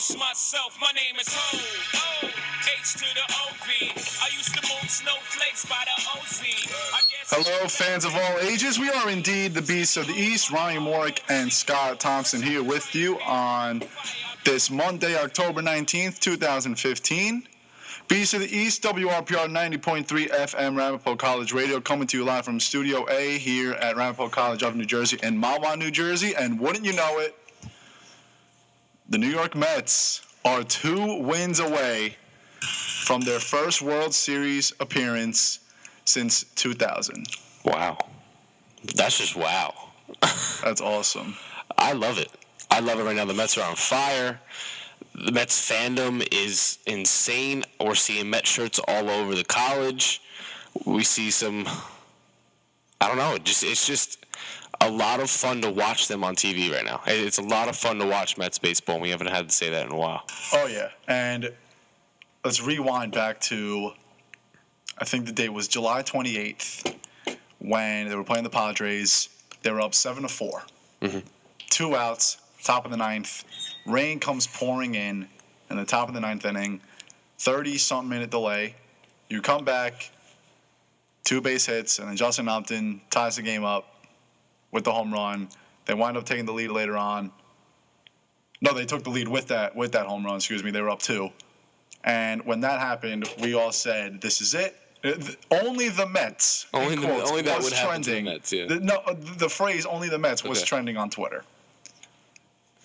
introduce myself. My name is Ho. H to the O-V. I used to move snowflakes by the OZ. Hello, fans of all ages. We are indeed the Beasts of the East. Ronnie Morick and Scott Thompson here with you on this Monday, October 19th, 2015. Beasts of the East, WRPR 90.3 FM, Ramapo College Radio, coming to you live from Studio A here at Ramapo College of New Jersey in Mahwah, New Jersey. And wouldn't you know it, the New York Mets are 2 wins away from their first World Series appearance since 2000. Wow. That's just wow. That's awesome. I love it. I love it right now. The Mets are on fire. The Mets fandom is insane. We're seeing Met shirts all over the college. We see some, I don't know, it's just a lot of fun to watch them on TV right now. It's a lot of fun to watch Mets baseball, and we haven't had to say that in a while. Oh, yeah. And let's rewind back to, I think the date was July 28th when they were playing the Padres. They were up 7-4. Mm-hmm. 2 outs, top of the 9th. Rain comes pouring in the top of the 9th inning. 30-something minute delay. You come back, 2 base hits, and then Justin Upton ties the game up with the home run. They wind up taking the lead later on. No, they took the lead with that home run. Excuse me. They were up 2. And when that happened, we all said, "This is it." Only the Mets. Only that would trending. happen to the Mets. Yeah. The phrase "only the Mets" was trending on Twitter.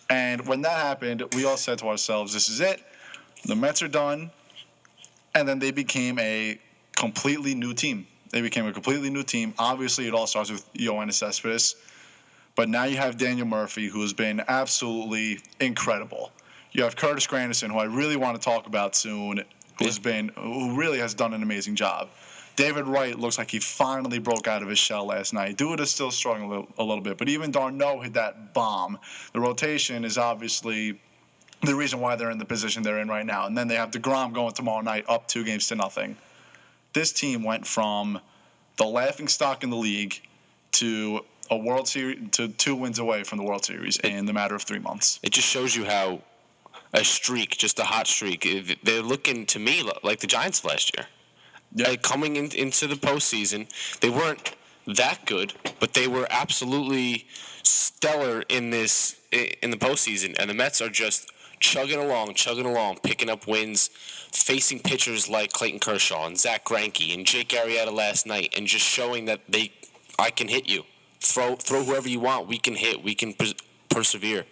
And when that happened, we all said to ourselves, "This is it. The Mets are done." And then they became a completely new team. Obviously, it all starts with Yoenis Cespedes. But now you have Daniel Murphy, who has been absolutely incredible. You have Curtis Granderson, who I really want to talk about soon, who really has done an amazing job. David Wright looks like he finally broke out of his shell last night. Dewitt is still struggling a little bit, but even d'Arnaud hit that bomb. The rotation is obviously the reason why they're in the position they're in right now. And then they have DeGrom going tomorrow night up 2-0. This team went from the laughingstock in the league to a World Series, to 2 wins away from the World Series in the matter of 3 months. It just shows you how a streak, just a hot streak, they're looking to me like the Giants last year. Yeah. Like coming into the postseason, they weren't that good, but they were absolutely stellar in the postseason. And the Mets are just chugging along, picking up wins, facing pitchers like Clayton Kershaw and Zach Greinke and Jake Arrieta last night, and just showing that I can hit you. Throw whoever you want. We can hit. We can persevere.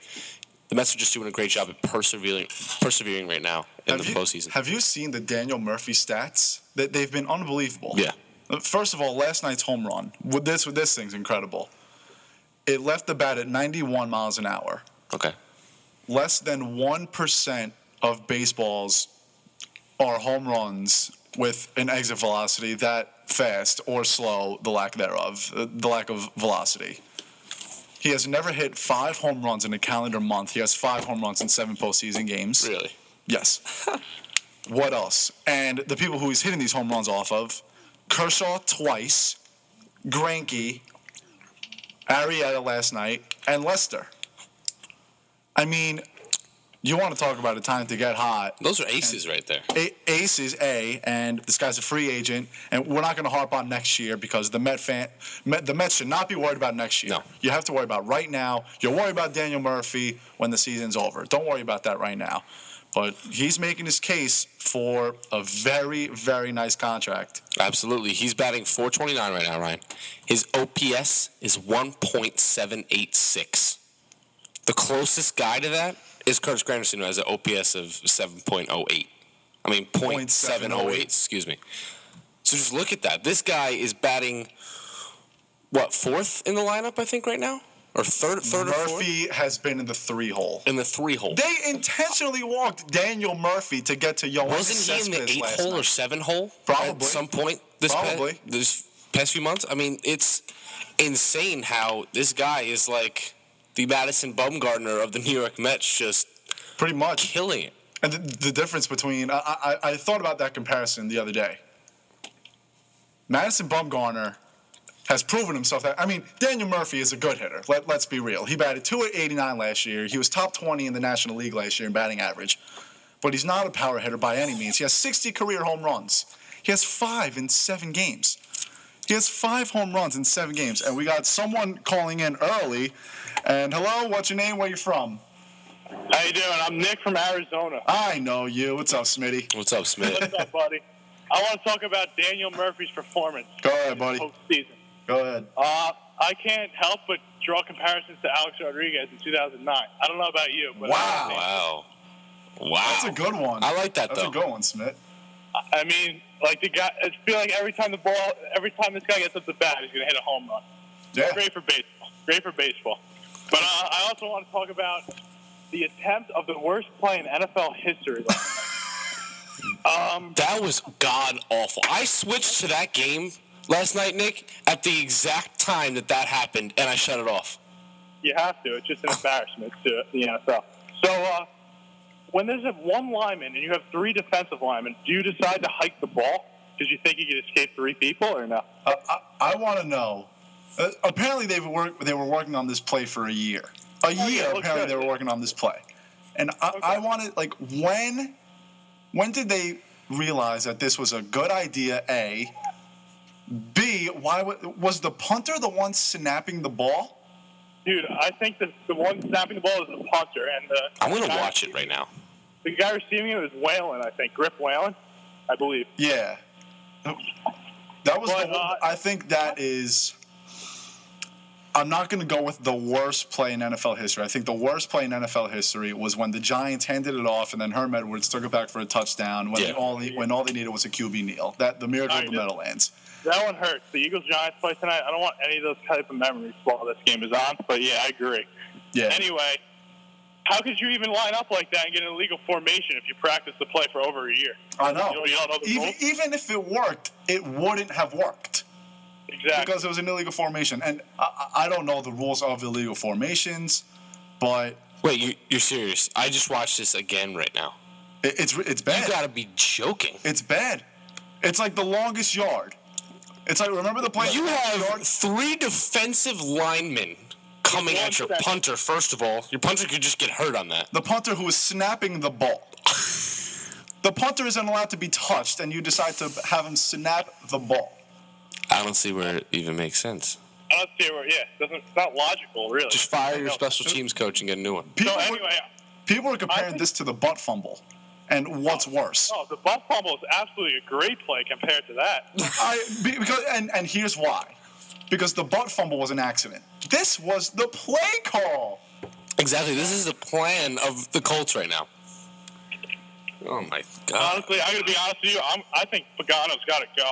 The Mets are just doing a great job at persevering right now in the postseason. Have you seen the Daniel Murphy stats? They've been unbelievable. Yeah. First of all, last night's home run. This thing's incredible. It left the bat at 91 miles an hour. Okay. Less than 1% of baseballs are home runs with an exit velocity that fast or slow, the lack thereof, the lack of velocity. He has never hit 5 home runs in a calendar month. He has 5 home runs in 7 postseason games. Really? Yes. What else? And the people who he's hitting these home runs off of, Kershaw twice, Greinke, Arrieta last night, and Lester. I mean, you want to talk about a time to get hot. Those are aces right there. Aces, and this guy's a free agent, and we're not going to harp on next year because the Mets should not be worried about next year. No. You have to worry about right now. You'll worry about Daniel Murphy when the season's over. Don't worry about that right now. But he's making his case for a very, very nice contract. Absolutely. He's batting .429 right now, Ryan. His OPS is 1.786. The closest guy to that is Curtis Granderson, who has an OPS of 7.08. I mean, .708, excuse me. So just look at that. This guy is batting, 4th in the lineup, I think, right now? Or third or fourth? Murphy has been in the 3-hole. In the 3-hole. They intentionally walked Daniel Murphy to get to Yoenis Wasn't he in the 8-hole or 7-hole? Probably. At some point this past few months? I mean, it's insane how this guy is like the Madison Bumgarner of the New York Mets, just pretty much killing it. And the difference between I thought about that comparison the other day. Madison Bumgarner has proven himself that. I mean, Daniel Murphy is a good hitter. Let's be real. He batted .289 last year. He was top 20 in the National League last year in batting average. But he's not a power hitter by any means. He has 60 career home runs. He has 5 in 7 games. He has 5 home runs in 7 games. And we got someone calling in early. And hello, what's your name? Where you from? How you doing? I'm Nick from Arizona. I know you. What's up, Smitty? What's up, Smith? What's up, buddy? I want to talk about Daniel Murphy's performance. Go ahead, buddy. Postseason. Go ahead. I can't help but draw comparisons to Alex Rodriguez in 2009. I don't know about you, but Wow. Wow. That's a good one. I like that, That's though. a good one, Smith. I mean, like the guy. I feel like every time this guy gets up the bat, he's gonna hit a home run. Yeah. Great for baseball. Great for baseball. But I also want to talk about the attempt of the worst play in NFL history. That was god awful. I switched to that game last night, Nick, at the exact time that happened, and I shut it off. You have to. It's just an embarrassment to the NFL. So when there's one lineman and you have 3 defensive linemen, do you decide to hike the ball because you think you can escape 3 people or no? I want to know. Apparently, they were working on this play for a year. A year, it looks apparently, good. they were working on this play. And I wanted, like, when did they realize that this was a good idea, A? B, why was the punter the one snapping the ball? Dude, I think the one snapping the ball is the punter. And I'm going to watch it right now. The guy receiving it was Whalen, I think. Griff Whalen, I believe. Yeah. That was But, I think that is... I'm not going to go with the worst play in NFL history. I think the worst play in NFL history was when the Giants handed it off and then Herm Edwards took it back for a touchdown when all they needed was a QB kneel. That the miracle of the Meadowlands. That one hurts. The Eagles-Giants play tonight, I don't want any of those type of memories while this game is on. But, yeah, I agree. Yeah. Anyway, how could you even line up like that and get an illegal formation if you practice the play for over a year? I know. You don't know the rules? Even if it worked, it wouldn't have worked. Exactly. Because it was an illegal formation. And I don't know the rules of illegal formations, but... Wait, you're serious? I just watched this again right now. It's bad. You got to be joking. It's bad. It's like the longest yard. It's like, remember the play? You have 3 defensive linemen coming at your punter, first of all. Your punter could just get hurt on that. The punter who is snapping the ball. The punter isn't allowed to be touched, and you decide to have him snap the ball. I don't see where it even makes sense. I don't see where, it's not logical, really. Just fire your special teams coach and get a new one. People are comparing this to the butt fumble. And what's worse? Oh, the butt fumble is absolutely a great play compared to that. And here's why. Because the butt fumble was an accident. This was the play call. Exactly. This is the plan of the Colts right now. Oh, my God. Honestly, I'm going to be honest with you. I think Pagano's got to go.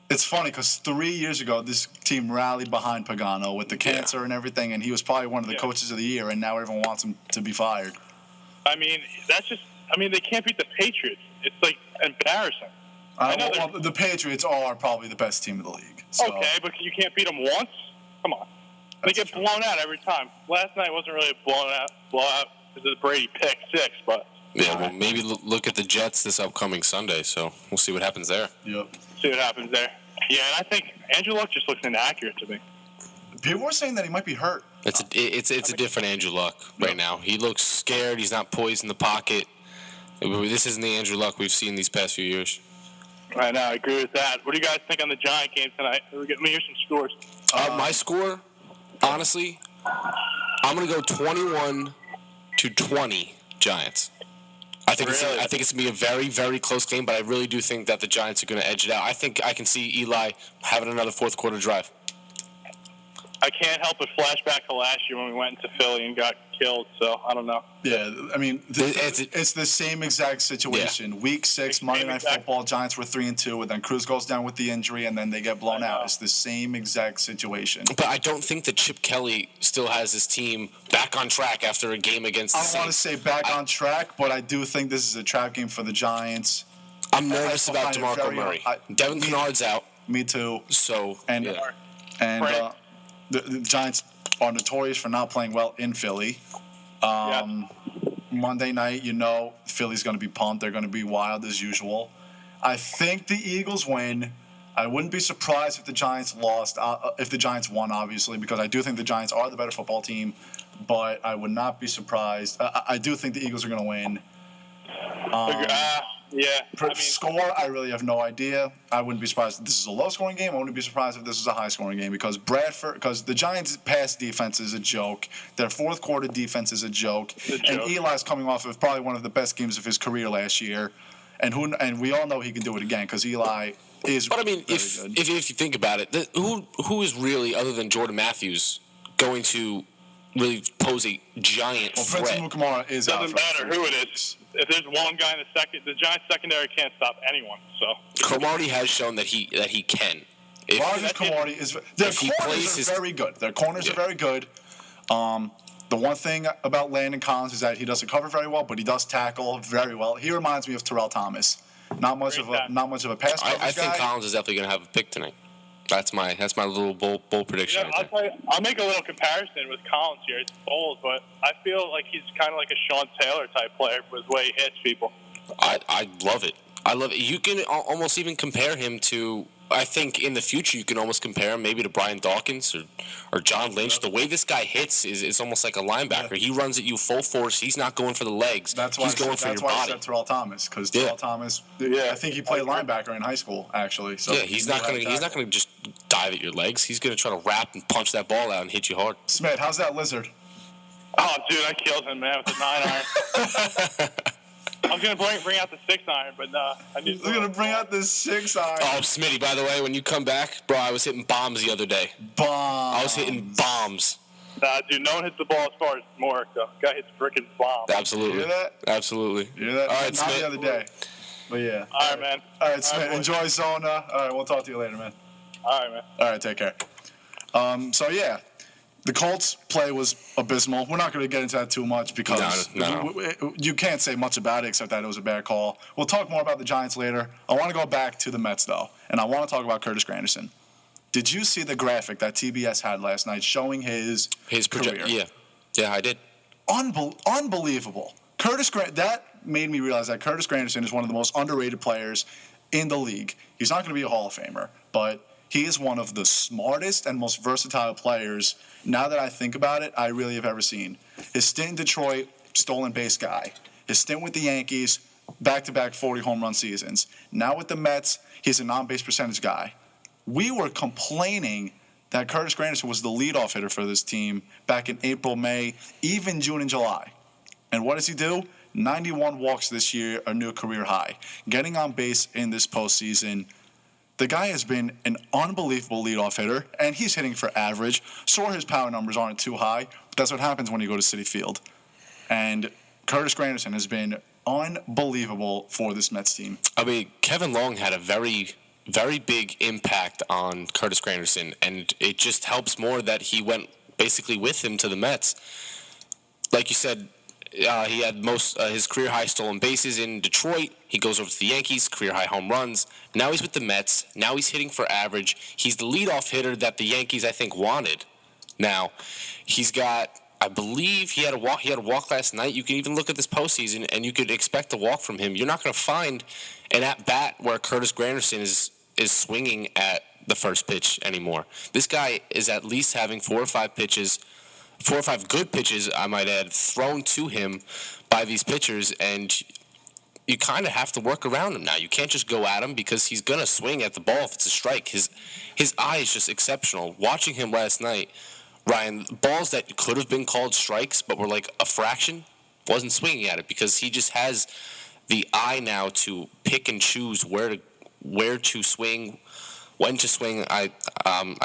It's funny because 3 years ago, this team rallied behind Pagano with the cancer and everything, and he was probably one of the coaches of the year, and now everyone wants him to be fired. I mean, they can't beat the Patriots. It's, like, embarrassing. Well, the Patriots are probably the best team in the league. So. Okay, but you can't beat them once? Come on. They get blown out every time. Last night wasn't really a blowout because of the Brady pick 6, but... Yeah, well, maybe look at the Jets this upcoming Sunday, so we'll see what happens there. Yep. See what happens there. Yeah, and I think Andrew Luck just looks inaccurate to me. People were saying that he might be hurt. It's a different Andrew Luck right now. He looks scared. He's not poised in the pocket. This isn't the Andrew Luck we've seen these past few years. Right now, I agree with that. What do you guys think on the Giant game tonight? Let me hear some scores. My score, honestly, I'm going to go 21-20 Giants. I think it's going to be a very, very close game, but I really do think that the Giants are going to edge it out. I think I can see Eli having another fourth-quarter drive. I can't help but flash back to last year when we went into Philly and got killed, so I don't know. Yeah, I mean, it's the same exact situation. Yeah. Week 6, Monday Night Football, Giants were 3-2, and then Cruz goes down with the injury, and then they get blown out. It's the same exact situation. But I don't think that Chip Kelly still has his team back on track after a game against the Saints. I don't want to say back on track, but I do think this is a trap game for the Giants. I'm nervous about DeMarco Murray. Devin Kennard's out. Me too. So, the Giants are notorious for not playing well in Philly. Monday night, Philly's going to be pumped. They're going to be wild as usual. I think the Eagles win. I wouldn't be surprised if the Giants lost, if the Giants won, obviously, because I do think the Giants are the better football team. But I would not be surprised. I do think the Eagles are going to win. Yeah. Score, I really have no idea. I wouldn't be surprised if this is a low-scoring game. I wouldn't be surprised if this is a high-scoring game because the Giants' pass defense is a joke. Their fourth-quarter defense is a joke. And Eli's coming off of probably one of the best games of his career last year. And we all know he can do it again because Eli is. But I mean, if you think about it, who is really, other than Jordan Matthews, going to really pose a giant threat? Prince Amukamara is out. Doesn't matter who it is. If there's one guy in the second, the Giants secondary can't stop anyone. So Cromartie has shown that he can. Marcus Cromartie is. Their corners are very good. Their corners are very good. The one thing about Landon Collins is that he doesn't cover very well, but he does tackle very well. He reminds me of Terrell Thomas. Not much of a pass coverage I think guy. Collins is definitely going to have a pick tonight. That's my little bold prediction. Yeah, I'll make a little comparison with Collins here. It's bold, but I feel like he's kind of like a Sean Taylor type player with the way he hits people. I love it. I love it. You can almost even compare him to. I think in the future you can almost compare him maybe to Brian Dawkins or John Lynch. The way this guy hits is almost like a linebacker. He runs at you full force. He's not going for the legs. He's going for your body. I said Terrell Thomas because Terrell Thomas. I think he played linebacker in high school actually. So he's not going to just dive at your legs. He's going to try to wrap and punch that ball out and hit you hard. Smith, how's that lizard? Oh, dude, I killed him, man, with the 9-iron. I was going to bring out the 6-iron, but no. He's going to bring out the 6-iron. Oh, Smitty, by the way, when you come back, bro, I was hitting bombs the other day. Bombs. I was hitting bombs. Nah, dude, no one hits the ball as far as Moore, though. Guy hits freaking bombs. Absolutely. You hear that? Absolutely. You hear that? All right, Not Smith. the other day. But yeah. All right, man. All right, Smith. Enjoy Zona. All right, we'll talk to you later, man. All right, man. All right, take care. So, yeah. The Colts play was abysmal. We're not going to get into that too much because you can't say much about it except that it was a bad call. We'll talk more about the Giants later. I want to go back to the Mets, though, and I want to talk about Curtis Granderson. Did you see the graphic that TBS had last night showing his career? Yeah, I did. Unbelievable. That made me realize that Curtis Granderson is one of the most underrated players in the league. He's not going to be a Hall of Famer, but he is one of the smartest and most versatile players, now that I think about it, I really have ever seen. His stint in Detroit, stolen base guy. His stint with the Yankees, back-to-back 40 home run seasons. Now with the Mets, he's a non-base percentage guy. We were complaining that Curtis Granderson was the leadoff hitter for this team back in April, May, even June and July. And what does he do? 91 walks this year, a new career high. Getting on base in this postseason. The guy has been an unbelievable leadoff hitter, and he's hitting for average. Sure, his power numbers aren't too high, but that's what happens when you go to Citi Field. And Curtis Granderson has been unbelievable for this Mets team. I mean, Kevin Long had a very, very big impact on Curtis Granderson, and it just helps more that he went basically with him to the Mets. Like you said, he had his career high stolen bases in Detroit. He goes over to the Yankees, career high home runs. Now he's with the Mets. Now he's hitting for average. He's the leadoff hitter that the Yankees, I think, wanted. Now he's got, I believe, he had a walk. He had a walk last night. You can even look at this postseason, and you could expect a walk from him. You're not going to find an at bat where Curtis Granderson is swinging at the first pitch anymore. This guy is at least having 4 or 5 good pitches, I might add, thrown to him by these pitchers, and you kind of have to work around him now. You can't just go at him because he's going to swing at the ball if it's a strike. His eye is just exceptional. Watching him last night, Ryan, balls that could have been called strikes but were like a fraction, wasn't swinging at it because he just has the eye now to pick and choose where to swing, when to swing. I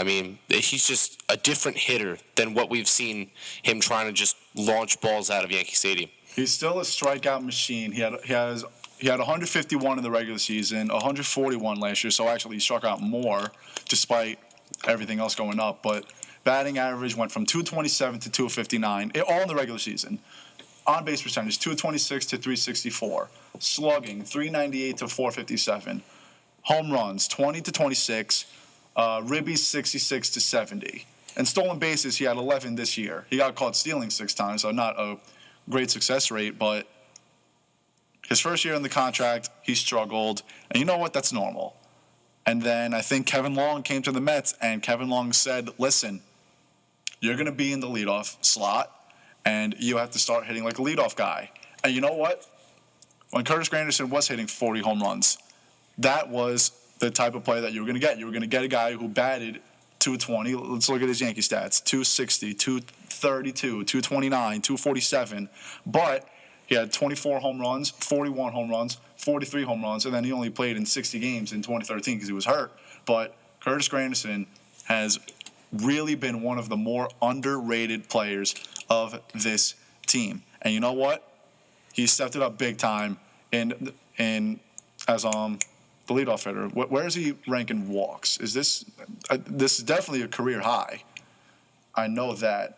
mean, he's just a different hitter than what we've seen him trying to just launch balls out of Yankee Stadium. He's still a strikeout machine. He had 151 in the regular season, 141 last year. So actually, he struck out more despite everything else going up. But batting average went from 227 to 259, all in the regular season. On base percentage, 226 to 364. Slugging, 398 to 457. Home runs, 20 to 26. Ribbies, 66 to 70. And stolen bases, he had 11 this year. He got caught stealing 6 times, so not a great success rate, but his first year in the contract, he struggled. And you know what? That's normal. And then I think Kevin Long came to the Mets, and Kevin Long said, listen, you're going to be in the leadoff slot, and you have to start hitting like a leadoff guy. And you know what? When Curtis Granderson was hitting 40 home runs, that was the type of player that you were going to get. You were going to get a guy who batted 220. Let's look at his Yankee stats. 260, 232, 229, 247. But he had 24 home runs, 41 home runs, 43 home runs, and then he only played in 60 games in 2013 because he was hurt. But Curtis Granderson has really been one of the more underrated players of this team. And you know what? He stepped it up big time in as the leadoff hitter. Where is he ranking walks? Is this is definitely a career high. I know that.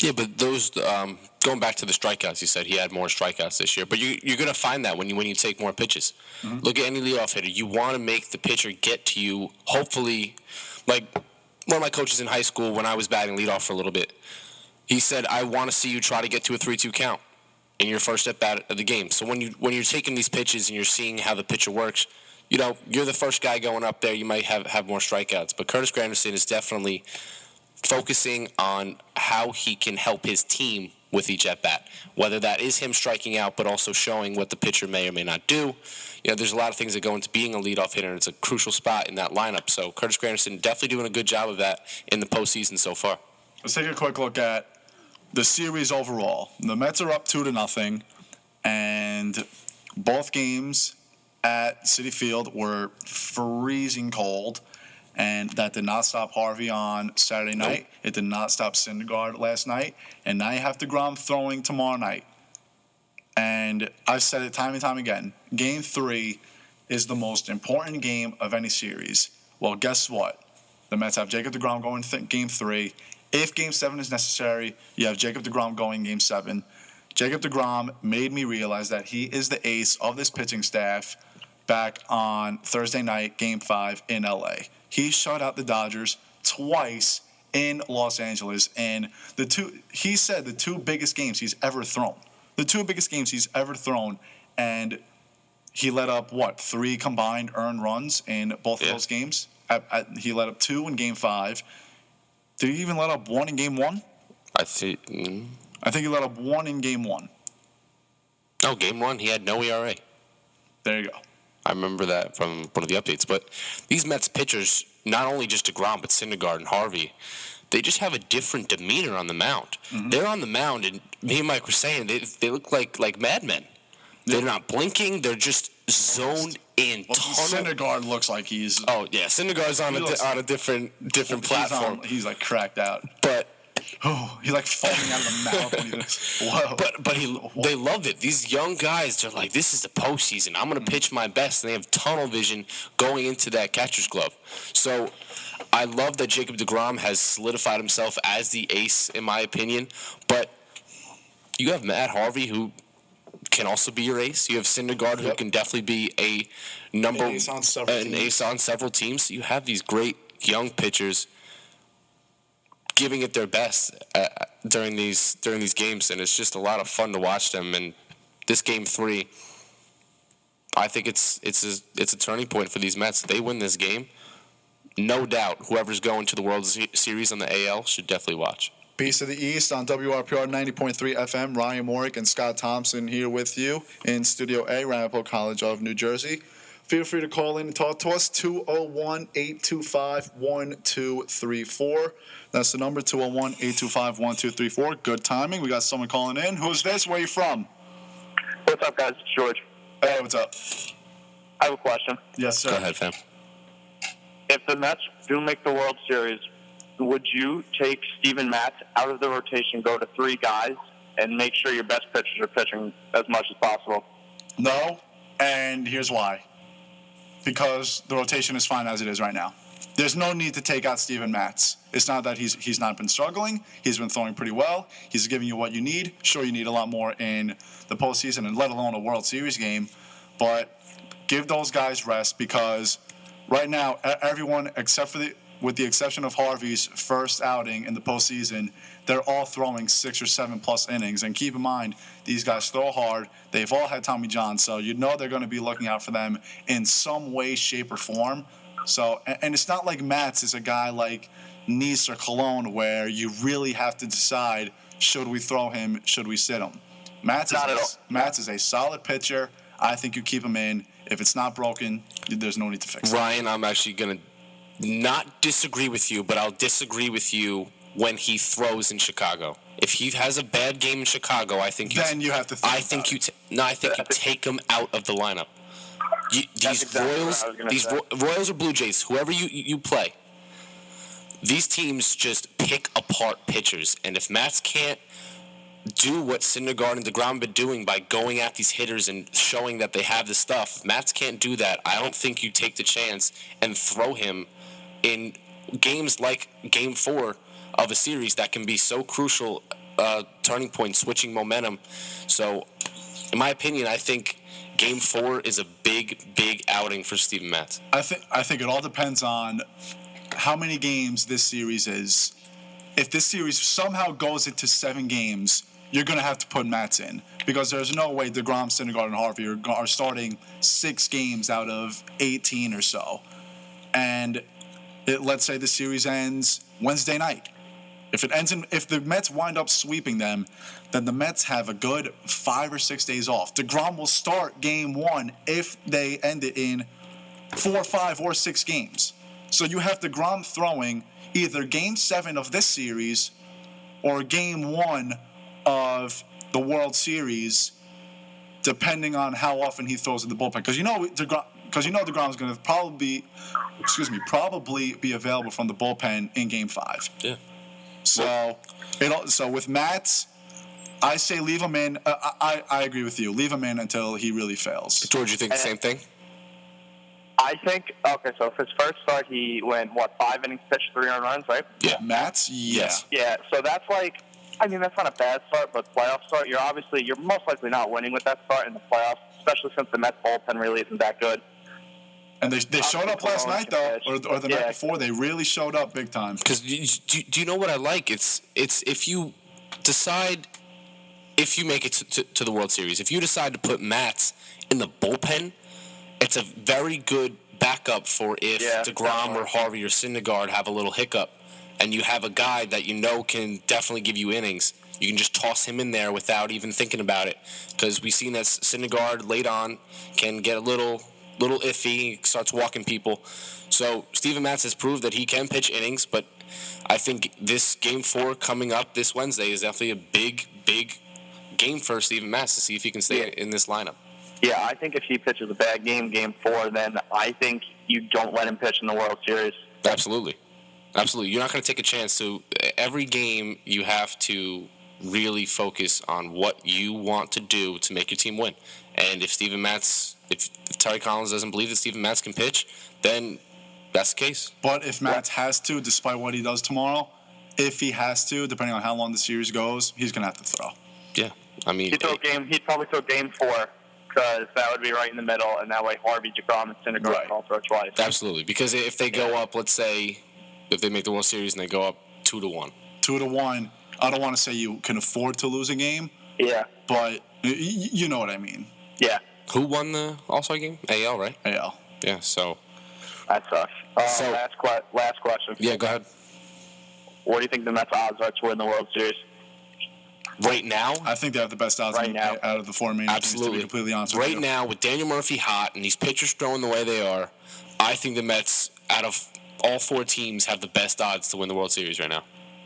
Yeah, but those going back to the strikeouts, you said he had more strikeouts this year. But you're going to find that when you take more pitches. Mm-hmm. Look at any leadoff hitter. You want to make the pitcher get to you. Hopefully, like one of my coaches in high school when I was batting leadoff for a little bit, he said, "I want to see you try to get to a 3-2 count in your first at bat of the game." So when you're taking these pitches and you're seeing how the pitcher works, you're the first guy going up there. You might have more strikeouts. But Curtis Granderson is definitely focusing on how he can help his team with each at-bat, whether that is him striking out but also showing what the pitcher may or may not do. There's a lot of things that go into being a leadoff hitter, and it's a crucial spot in that lineup. So Curtis Granderson definitely doing a good job of that in the postseason so far. Let's take a quick look at the series overall. The Mets are up 2-0, and both games at Citi Field were freezing cold. And that did not stop Harvey on Saturday night. It did not stop Syndergaard last night. And now you have DeGrom throwing tomorrow night. And I've said it time and time again. Game 3 is the most important game of any series. Well, guess what? The Mets have Jacob DeGrom going Game 3. If Game 7 is necessary, you have Jacob DeGrom going Game 7. Jacob DeGrom made me realize that he is the ace of this pitching staff back on Thursday night, Game 5 in L.A. He shut out the Dodgers twice in Los Angeles, and he said the two biggest games he's ever thrown. The two biggest games he's ever thrown, and he let up, 3 combined earned runs in both of those games? He let up 2 in Game 5. Did he even let up 1 in Game 1? I think he let up 1 in Game 1. Oh, Game 1, he had no ERA. There you go. I remember that from one of the updates. But these Mets pitchers, not only just DeGrom, but Syndergaard and Harvey, they just have a different demeanor on the mound. Mm-hmm. They're on the mound, and me and Mike were saying, they look like madmen. They're not blinking. They're just zoned in. Syndergaard looks like he's... Oh, yeah. Syndergaard's on a different platform. He's like cracked out. But... he's like falling out of the mouth. Whoa. But they loved it. These young guys, they're like, this is the postseason. I'm going to pitch my best. And they have tunnel vision going into that catcher's glove. So I love that Jacob DeGrom has solidified himself as the ace, in my opinion. But you have Matt Harvey, who can also be your ace. You have Syndergaard, who can definitely be an ace on several teams. You have these great young pitchers giving it their best during these games, and it's just a lot of fun to watch them. And this Game 3, I think it's a turning point for these Mets. If they win this game, no doubt whoever's going to the World Series on the AL should definitely watch. Beast of the East on WRPR 90.3 FM. Ryan Morick and Scott Thompson here with you in Studio A, Ramapo College of New Jersey. Feel free to call in and talk to us, 201-825-1234. That's the number, 201-825-1234. Good timing. We got someone calling in. Who's this? Where are you from? What's up, guys? It's George. Hey, what's up? I have a question. Yes, sir. Go ahead, fam. If the Mets do make the World Series, would you take Steven Matz out of the rotation, go to 3 guys, and make sure your best pitchers are pitching as much as possible? No, and here's why. Because the rotation is fine as it is right now. There's no need to take out Steven Matz. It's not that he's not been struggling. He's been throwing pretty well. He's giving you what you need. Sure, you need a lot more in the postseason, and let alone a World Series game. But give those guys rest, because right now, everyone except for with the exception of Harvey's first outing in the postseason, they're all throwing 6 or 7 plus innings. And keep in mind, these guys throw hard. They've all had Tommy John, so you know they're going to be looking out for them in some way, shape, or form. So, and it's not like Matz is a guy like Nice or Cologne where you really have to decide, should we throw him, should we sit him? Matz is a solid pitcher. I think you keep him in. If it's not broken, there's no need to fix it. Ryan, I'm actually going to not disagree with you, but I'll disagree with you when he throws in Chicago. If he has a bad game in Chicago, I think you Then you have to think I think about you take him out of the lineup. These exactly Royals, what I was gonna these say. Royals or Blue Jays, whoever you play, these teams just pick apart pitchers. And if Matz can't do what Syndergaard and DeGrom have been doing by going at these hitters and showing that they have the stuff, if Matz can't do that, I don't think you take the chance and throw him in games like Game 4 of a series that can be so crucial, turning point, switching momentum. So, in my opinion, I think Game 4 is a big outing for Steven Matz. I think it all depends on how many games this series is. If this series somehow goes into 7 games, you're going to have to put Matz in because there's no way DeGrom, Syndergaard, and Harvey are starting 6 games out of 18 or so. And let's say the series ends Wednesday night. If the Mets wind up sweeping them, then the Mets have a good 5 or 6 days off. DeGrom will start Game 1 if they end it in 4, 5, or 6 games. So you have DeGrom throwing either Game 7 of this series or Game 1 of the World Series, depending on how often he throws in the bullpen. Because you know DeGrom's going to probably be available from the bullpen in Game 5. Yeah. So with Matz, I say leave him in. I agree with you. Leave him in until he really fails. George, you think the same thing? I think, okay, so his first start, he went, 5 innings pitched, 3 earned runs, right? Yeah. Matz, Yes. Yeah, so that's like, I mean, that's not a bad start, but playoff start, you're most likely not winning with that start in the playoffs, especially since the Mets bullpen really isn't that good. And they showed up last night, though, or the night before. They really showed up big time. Because do you know what I like? It's if you decide, if you make it to the World Series, if you decide to put Matz in the bullpen, it's a very good backup for if DeGrom or Harvey or Syndergaard have a little hiccup, and you have a guy that you know can definitely give you innings. You can just toss him in there without even thinking about it, because we've seen that Syndergaard late on can get a little iffy, starts walking people. So Steven Matz has proved that he can pitch innings, but I think this Game 4 coming up this Wednesday is definitely a big game for Steven Matz to see if he can stay in this lineup. Yeah, I think if he pitches a bad game, Game 4, then I think you don't let him pitch in the World Series. Absolutely. You're not going to take a chance. So every game you have to really focus on what you want to do to make your team win. And if Terry Collins doesn't believe that Steven Matz can pitch, then that's the case. But if Matz has to, despite what he does tomorrow, if he has to, depending on how long the series goes, he's going to have to throw. Yeah. I mean, He'd probably throw Game 4, because that would be right in the middle, and that way Harvey, DeGrom, and Syndergaard can all throw twice. Absolutely. Because if they go up, let's say, if they make the World Series and they go up 2-1. 2-1. I don't want to say you can afford to lose a game. Yeah. But you know what I mean. Yeah. Who won the All-Star game? AL, right? AL. Yeah, so. That sucks. So- last question. Yeah, go ahead. What do you think the Mets' odds are to win the World Series? Right now? I think they have the best odds Right now. out of the 4 main teams, Absolutely. to be completely honest with Right you. now, with Daniel Murphy hot and these pitchers throwing the way they are, I think the Mets, out of all 4 teams, have the best odds to win the World Series right now.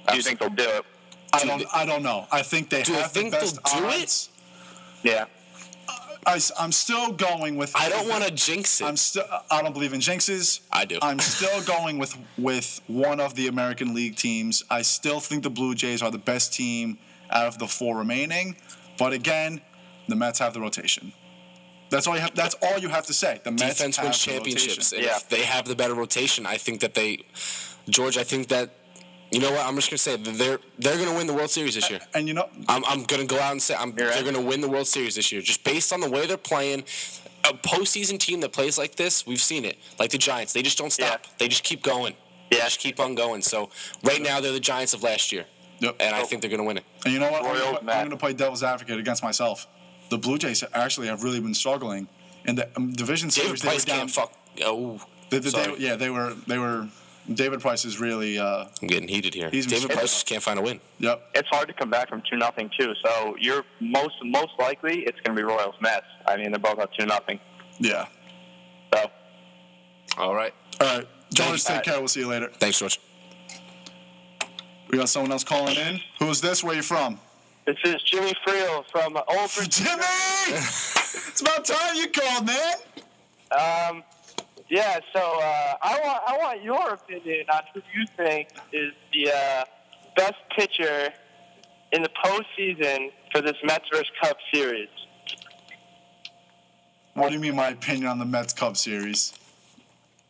Do you think they'll do it? I don't know. I think they Do I have think the best they'll do it? odds. Yeah. I'm still going with. I don't want to jinx it. I don't believe in jinxes. I do. I'm still going with one of the American League teams. I still think the Blue Jays are the best team out of the 4 remaining. But again, the Mets have the rotation. That's all you have. That's all you have to say. The Mets Defense have wins the championships. rotation. And if they have the better rotation, I think that George, I think that, you know what? I'm just gonna say that they're gonna win the World Series this year. And you know, I'm gonna go out and say You're they're right. gonna win the World Series this year, just based on the way they're playing. A postseason team that plays like this, we've seen it. Like the Giants, they just don't stop. Yeah. They just keep going. They just keep on going. So right now they're the Giants of last year. Yep. And I think they're going to win it. And you know what? Royals, I'm Matt. going to play devil's advocate against myself. The Blue Jays actually have really been struggling in the division David series. They were Price down. can't fuck. Oh, sorry. They were. David Price is really. I'm getting heated here. He's been David struggling. Price just can't find a win. Yep. It's hard to come back from 2-0 too. So you're most likely it's going to be Royals Mets. I mean, they're both up 2-0. Yeah. So All right. All right. George, take care. We'll see you later. Thanks, George. We got someone else calling in. Who's this? Where you from? this is Jimmy Friel from Old Bridge. Jimmy! It's about time you called, man. Yeah. So I want your opinion on who you think is the best pitcher in the postseason for this Mets vs. Cubs series. What do you mean, my opinion on the Mets Cubs series?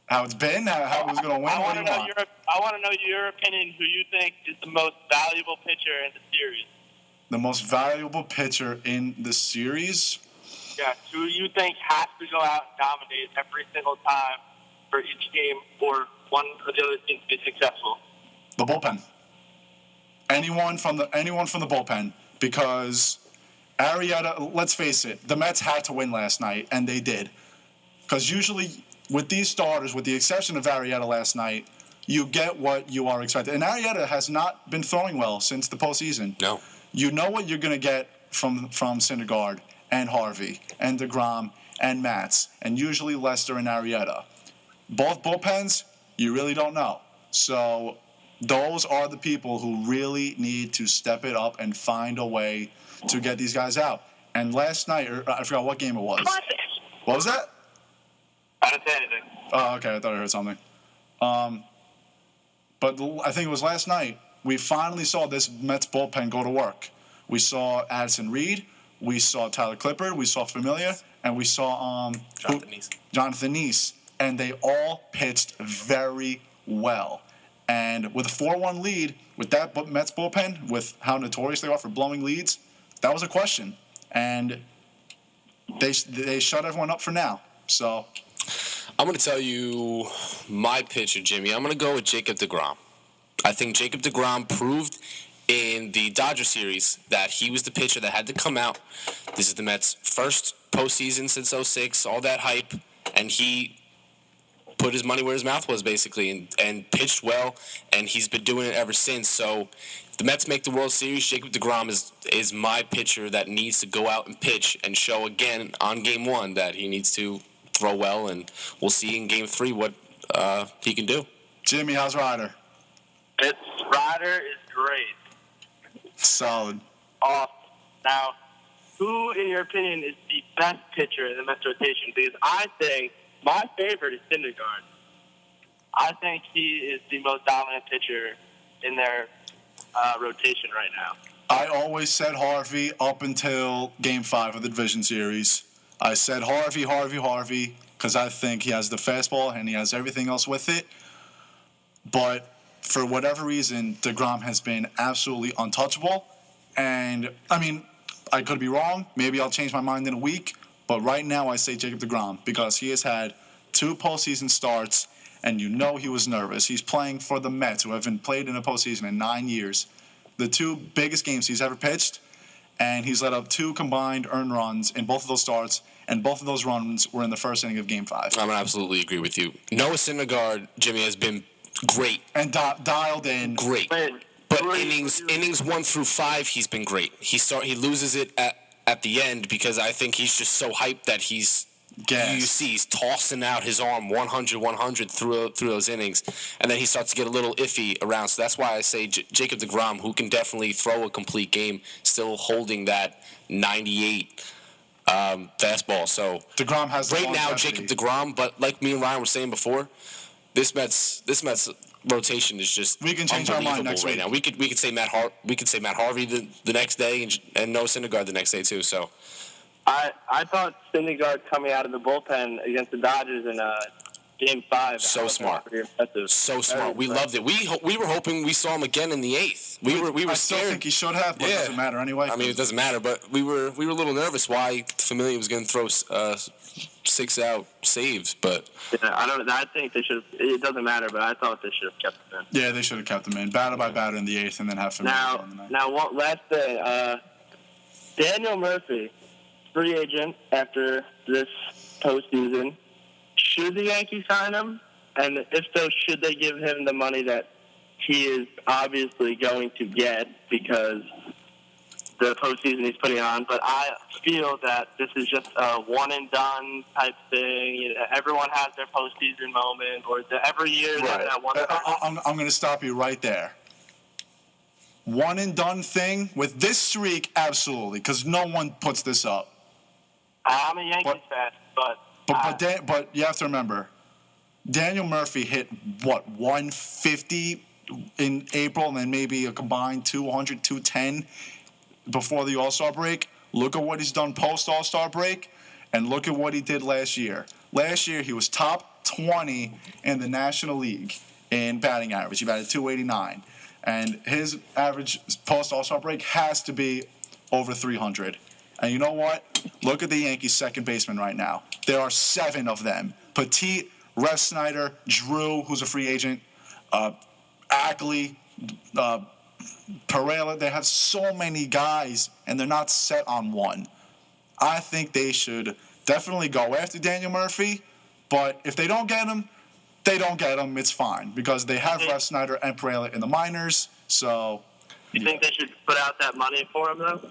How it's been? How who's going to win? I What want do to you know want? I want to know your opinion. Who you think is the most valuable pitcher in the series? The most valuable pitcher in the series? Yeah, who you think has to go out and dominate every single time for each game for one of the other teams to be successful? The bullpen. Anyone from the bullpen, because Arrieta, let's face it, the Mets had to win last night, and they did. Because usually with these starters, with the exception of Arrieta last night, you get what you are expecting. And Arrieta has not been throwing well since the postseason. No. You know what you're going to get from Syndergaard and Harvey and DeGrom and Matz, and usually Lester and Arrieta. Both bullpens, you really don't know. So those are the people who really need to step it up and find a way to get these guys out. And last night, I forgot what game it was. What was that? I didn't say anything. Oh, okay. I thought I heard something. But I think it was last night. We finally saw this Mets bullpen go to work. We saw Addison Reed. We saw Tyler Clippard. We saw Familia. And we saw Jonathan Neese. And they all pitched very well. And with a 4-1 lead, with that Mets bullpen, with how notorious they are for blowing leads, that was a question. And they shut everyone up for now. So I'm going to tell you my pitcher, Jimmy. I'm going to go with Jacob deGrom. I think Jacob deGrom proved in the Dodger series that he was the pitcher that had to come out. This is the Mets' first postseason since 2006, all that hype, and he put his money where his mouth was, basically, and pitched well, and he's been doing it ever since. So if the Mets make the World Series, Jacob deGrom is my pitcher that needs to go out and pitch and show again on Game 1 that he needs to throw well, and we'll see in Game 3 what he can do. Jimmy, how's Ryder? This Ryder is great. Solid. Awesome. Now, who, in your opinion, is the best pitcher in the Mets rotation? Because I think my favorite is Syndergaard. I think he is the most dominant pitcher in their rotation right now. I always said Harvey up until Game 5 of the division series. I said Harvey, because I think he has the fastball and he has everything else with it. But for whatever reason, deGrom has been absolutely untouchable. And, I mean, I could be wrong. Maybe I'll change my mind in a week. But right now I say Jacob deGrom because he has had 2 postseason starts, and you know he was nervous. He's playing for the Mets, who haven't played in a postseason in 9 years. The 2 biggest games he's ever pitched, and he's let up 2 combined earned runs in both of those starts, and both of those runs were in the first inning of Game 5. I'm going to absolutely agree with you. Noah Syndergaard, Jimmy, has been great. And dialed in. Great. But innings 1 through 5, he's been great. He loses it at the end because I think he's just so hyped that he's Gas. you see he's tossing out his arm 100 through those innings, and then he starts to get a little iffy around. So that's why I say Jacob deGrom, who can definitely throw a complete game, still holding that 98 fastball. So deGrom has right now Jacob deGrom, but like me and Ryan were saying before, this Mets rotation is just we can change our mind next right week. now. We could say Matt Harvey the next day and Noah Syndergaard the next day too. So I thought Syndergaard coming out of the bullpen against the Dodgers in Game 5. So smart. Pretty impressive. So smart. We loved it. We were hoping we saw him again in the 8th. We were I still scared. think he should have, but it Yeah. doesn't matter anyway. I mean, it doesn't matter, but we were a little nervous why Familia was going to throw 6 out saves, but Yeah, I think they should. It doesn't matter, but I thought they should have kept him in. Yeah, they should have kept him in. Batter by batter in the 8th and then have him in the 9th. Now, one last thing. Daniel Murphy, free agent after this postseason. Should the Yankees sign him? And if so, should they give him the money that he is obviously going to get because the postseason he's putting on? But I feel that this is just a one-and-done type thing. You know, everyone has their postseason moment, or every year they have that one. I'm going to stop you right there. One and done thing with this streak, absolutely, because no one puts this up. I'm a Yankees fan, but But you have to remember, Daniel Murphy hit 150 in April, and then maybe a combined 200, 210 before the All-Star break. Look at what he's done post All-Star break, and look at what he did last year. Last year he was top 20 in the National League in batting average. He batted 289, and his average post All-Star break has to be over 300. And you know what? Look at the Yankees' second baseman right now. There are 7 of them. Petit, Res Snyder, Drew, who's a free agent, Ackley, Pereira. They have so many guys, and they're not set on one. I think they should definitely go after Daniel Murphy, but if they don't get him, they don't get him. It's fine, because they have Res Snyder and Pereira in the minors, so... You think they should put out that money for him, though?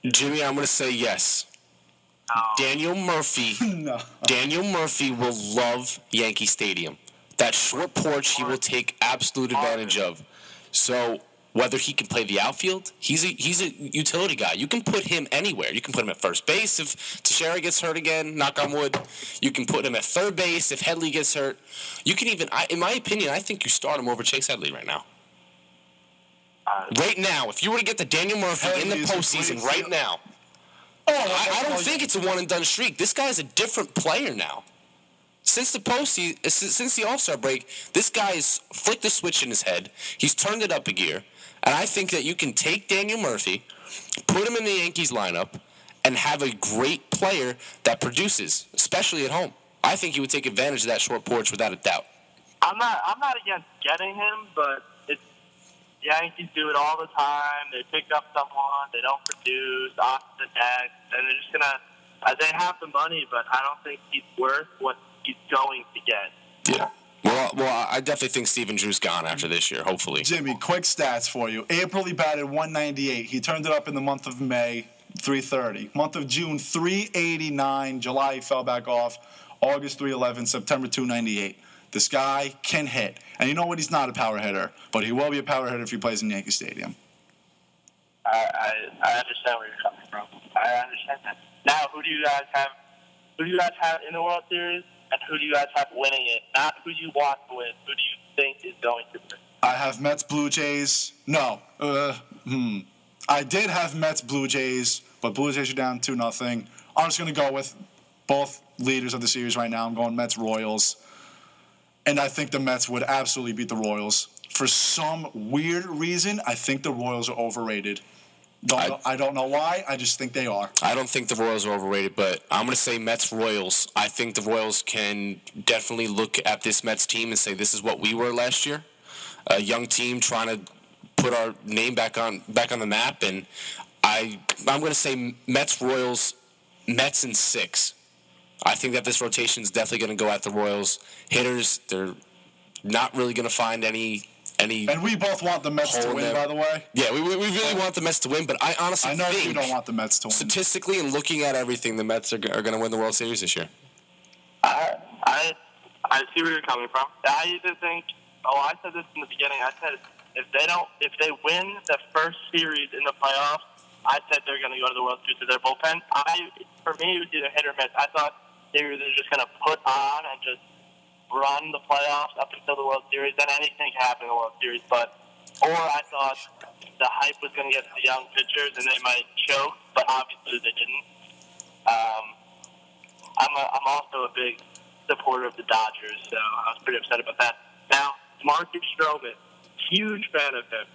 Jimmy, I'm going to say yes. Daniel Murphy. No. Daniel Murphy will love Yankee Stadium. That short porch he will take absolute advantage of. So whether he can play the outfield, he's a utility guy. You can put him anywhere. You can put him at first base if Teixeira gets hurt again, knock on wood. You can put him at third base if Headley gets hurt. You can even, in my opinion, I think you start him over Chase Headley right now. Right now, if you were to get the Daniel Murphy in the postseason right now, I don't think it's a one-and-done streak. This guy's a different player now. Since the postseason, since the All-Star break, this guy's flicked the switch in his head. He's turned it up a gear. And I think that you can take Daniel Murphy, put him in the Yankees lineup, and have a great player that produces, especially at home. I think he would take advantage of that short porch without a doubt. I'm not against getting him, but the Yankees do it all the time. They pick up someone, they don't produce, off the deck, and they're just gonna. They have the money, but I don't think he's worth what he's going to get. Yeah. Well, I definitely think Steven Drew's gone after this year. Hopefully. Jimmy, quick stats for you. April, he batted 198. He turned it up in the month of May, 330. Month of June, 389. July, he fell back off. August, 311. September, 298. This guy can hit. And you know what? He's not a power hitter, but he will be a power hitter if he plays in Yankee Stadium. I understand where you're coming from. I understand that. Now, who do you guys have? Who do you guys have in the World Series, and who do you guys have winning it? Not who you want to win. Who do you think is going to win? I have Mets, Blue Jays. No. I did have Mets, Blue Jays, but Blue Jays are down 2-0. I'm just going to go with both leaders of the series right now. I'm going Mets, Royals. And I think the Mets would absolutely beat the Royals. For some weird reason, I think the Royals are overrated. I don't know why. I just think they are. I don't think the Royals are overrated, but I'm going to say Mets-Royals. I think the Royals can definitely look at this Mets team and say this is what we were last year. A young team trying to put our name back on the map. And I'm going to say Mets-Royals, Mets in 6. I think that this rotation is definitely going to go at the Royals. Hitters, they're not really going to find any. And we both want the Mets to win, by the way. Yeah, we really want the Mets to win, but I honestly think... I know you don't want the Mets to win. Statistically and looking at everything, the Mets are going to win the World Series this year. I see where you're coming from. I even think... I said this in the beginning. I said if they win the first series in the playoffs, I said they're going to go to the World Series with their bullpen. For me, it was either hit or miss. I thought they were just going to put on and just run the playoffs up until the World Series. Then anything can happen in the World Series. Or I thought the hype was going to get to the young pitchers and they might choke, but obviously they didn't. I'm also a big supporter of the Dodgers, so I was pretty upset about that. Now, Marcus Stroman, huge fan of him.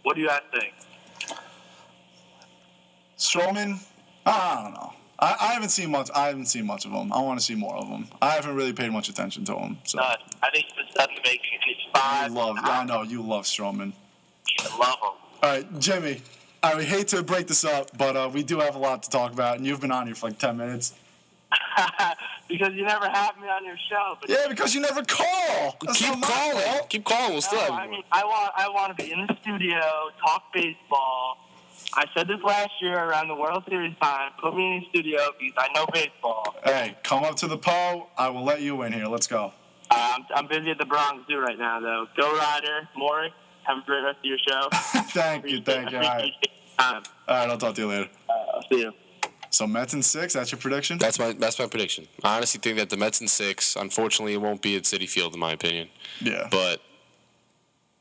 What do you guys think? Strowman, I don't know. I haven't seen much. I haven't seen much of him. I want to see more of him. I haven't really paid much attention to him. So I think he's a sudden making, and he's 5. I know you love Strowman. I love him. All right, Jimmy. I hate to break this up, but we do have a lot to talk about, and you've been on here for like 10 minutes. Because you never have me on your show. But Yeah, because you never call. That's Keep not my calling. fault. Keep calling. We'll still No, have I you. mean, I want to be in the studio, talk baseball. I said this last year around the World Series time. Put me in the studio because I know baseball. Hey, come up to the Poe. I will let you in here. Let's go. I'm busy at the Bronx Zoo right now, though. Go Ryder, Maury. Have a great rest of your show. Thank you. All right. All right, I'll talk to you later. I'll see you. So Mets in 6. That's your prediction? That's my prediction. I honestly think that the Mets in 6. Unfortunately, it won't be at Citi Field, in my opinion. Yeah. But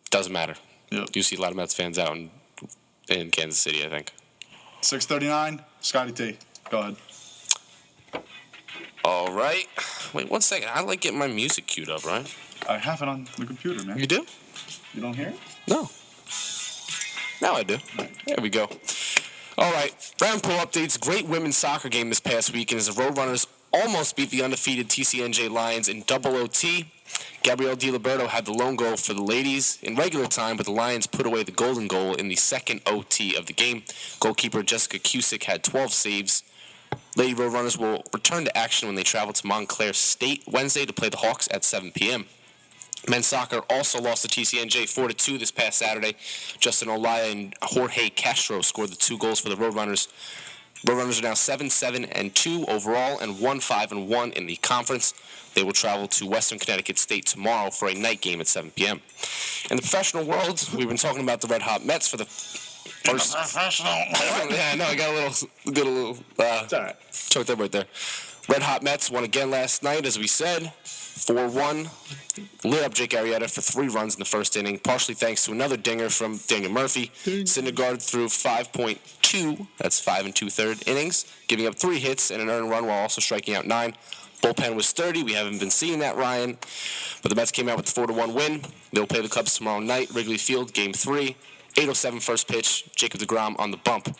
doesn't matter. Yep. You see a lot of Mets fans out in Kansas City, I think. 6:39. Scotty T. Go ahead. All right. Wait 1 second. I like getting my music queued up, right? I have it on the computer, man. You do? You don't hear it? No. Now I do. There we go. All right. Round pool updates. Great women's soccer game this past weekend as the Roadrunners almost beat the undefeated TCNJ Lions in double OT. Gabrielle DiLiberto had the lone goal for the ladies in regular time, but the Lions put away the golden goal in the second OT of the game. Goalkeeper Jessica Cusick had 12 saves. Lady Roadrunners will return to action when they travel to Montclair State Wednesday to play the Hawks at 7 p.m. Men's soccer also lost to TCNJ 4-2 this past Saturday. Justin Olaya and Jorge Castro scored the 2 goals for the Roadrunners. Roadrunners are now 7-7-2 overall and 1-5-1 in the conference. They will travel to Western Connecticut State tomorrow for a night game at 7 p.m. In the professional world, we've been talking about the Red Hot Mets for the first. Yeah, I know. I got a little. It's all right. Choked up right there. Red Hot Mets won again last night, as we said, 4-1. Lit up Jake Arrieta for 3 runs in the first inning, partially thanks to another dinger from Daniel Murphy. Syndergaard threw 5.2, that's 5 2/3 innings, giving up 3 hits and an earned run while also striking out 9. Bullpen was sturdy. We haven't been seeing that, Ryan. But the Mets came out with the 4-1 win. They'll play the Cubs tomorrow night, Wrigley Field, Game 3. 8:07 first pitch, Jacob deGrom on the bump.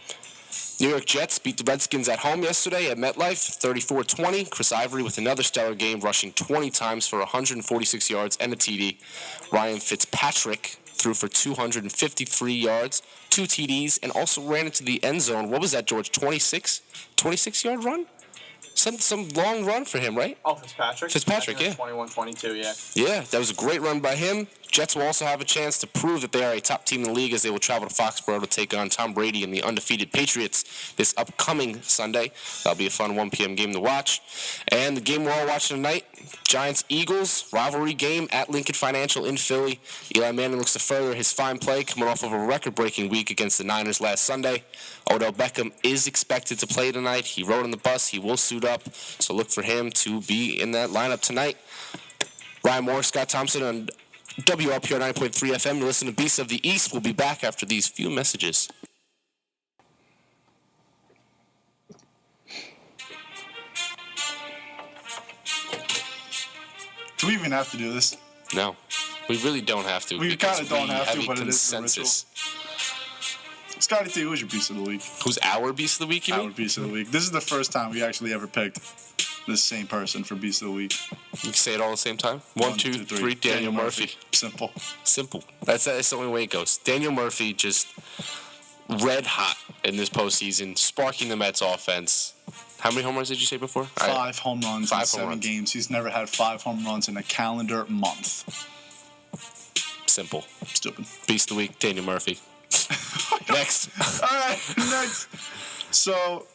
New York Jets beat the Redskins at home yesterday at MetLife, 34-20. Chris Ivory with another stellar game, rushing 20 times for 146 yards and a TD. Ryan Fitzpatrick threw for 253 yards, 2 TDs, and also ran into the end zone. What was that, George? 26-yard run? Some long run for him, right? Oh, Fitzpatrick? Fitzpatrick, yeah. 21-22, yeah. Yeah, that was a great run by him. Jets will also have a chance to prove that they are a top team in the league as they will travel to Foxborough to take on Tom Brady and the undefeated Patriots this upcoming Sunday. That'll be a fun 1 p.m. game to watch. And the game we're all watching tonight, Giants-Eagles, rivalry game at Lincoln Financial in Philly. Eli Manning looks to further his fine play coming off of a record-breaking week against the Niners last Sunday. Odell Beckham is expected to play tonight. He rode on the bus. He will suit up, so look for him to be in that lineup tonight. Ryan Moore, Scott Thompson on WRPR 9.3 FM. You listen to Beasts of the East. We'll be back after these few messages. Do we even have to do this? No, we really don't have to. We because kinda don't have to, a but it is the consensus. Scotty T, who's your piece of the week? Who's our Beast of the Week, you Our mean? piece of the week. This is the first time we actually ever picked the same person for Beast of the Week. You can say it all at the same time. One, two, three. Daniel Murphy. Simple. Simple. That's the only way it goes. Daniel Murphy just red hot in this postseason, sparking the Mets offense. How many home runs did you say before? 5 home runs in 5 home 7 runs. games. He's never had 5 home runs in a calendar month. Simple. Stupid. Beast of the Week, Daniel Murphy. Next. All right, next. So,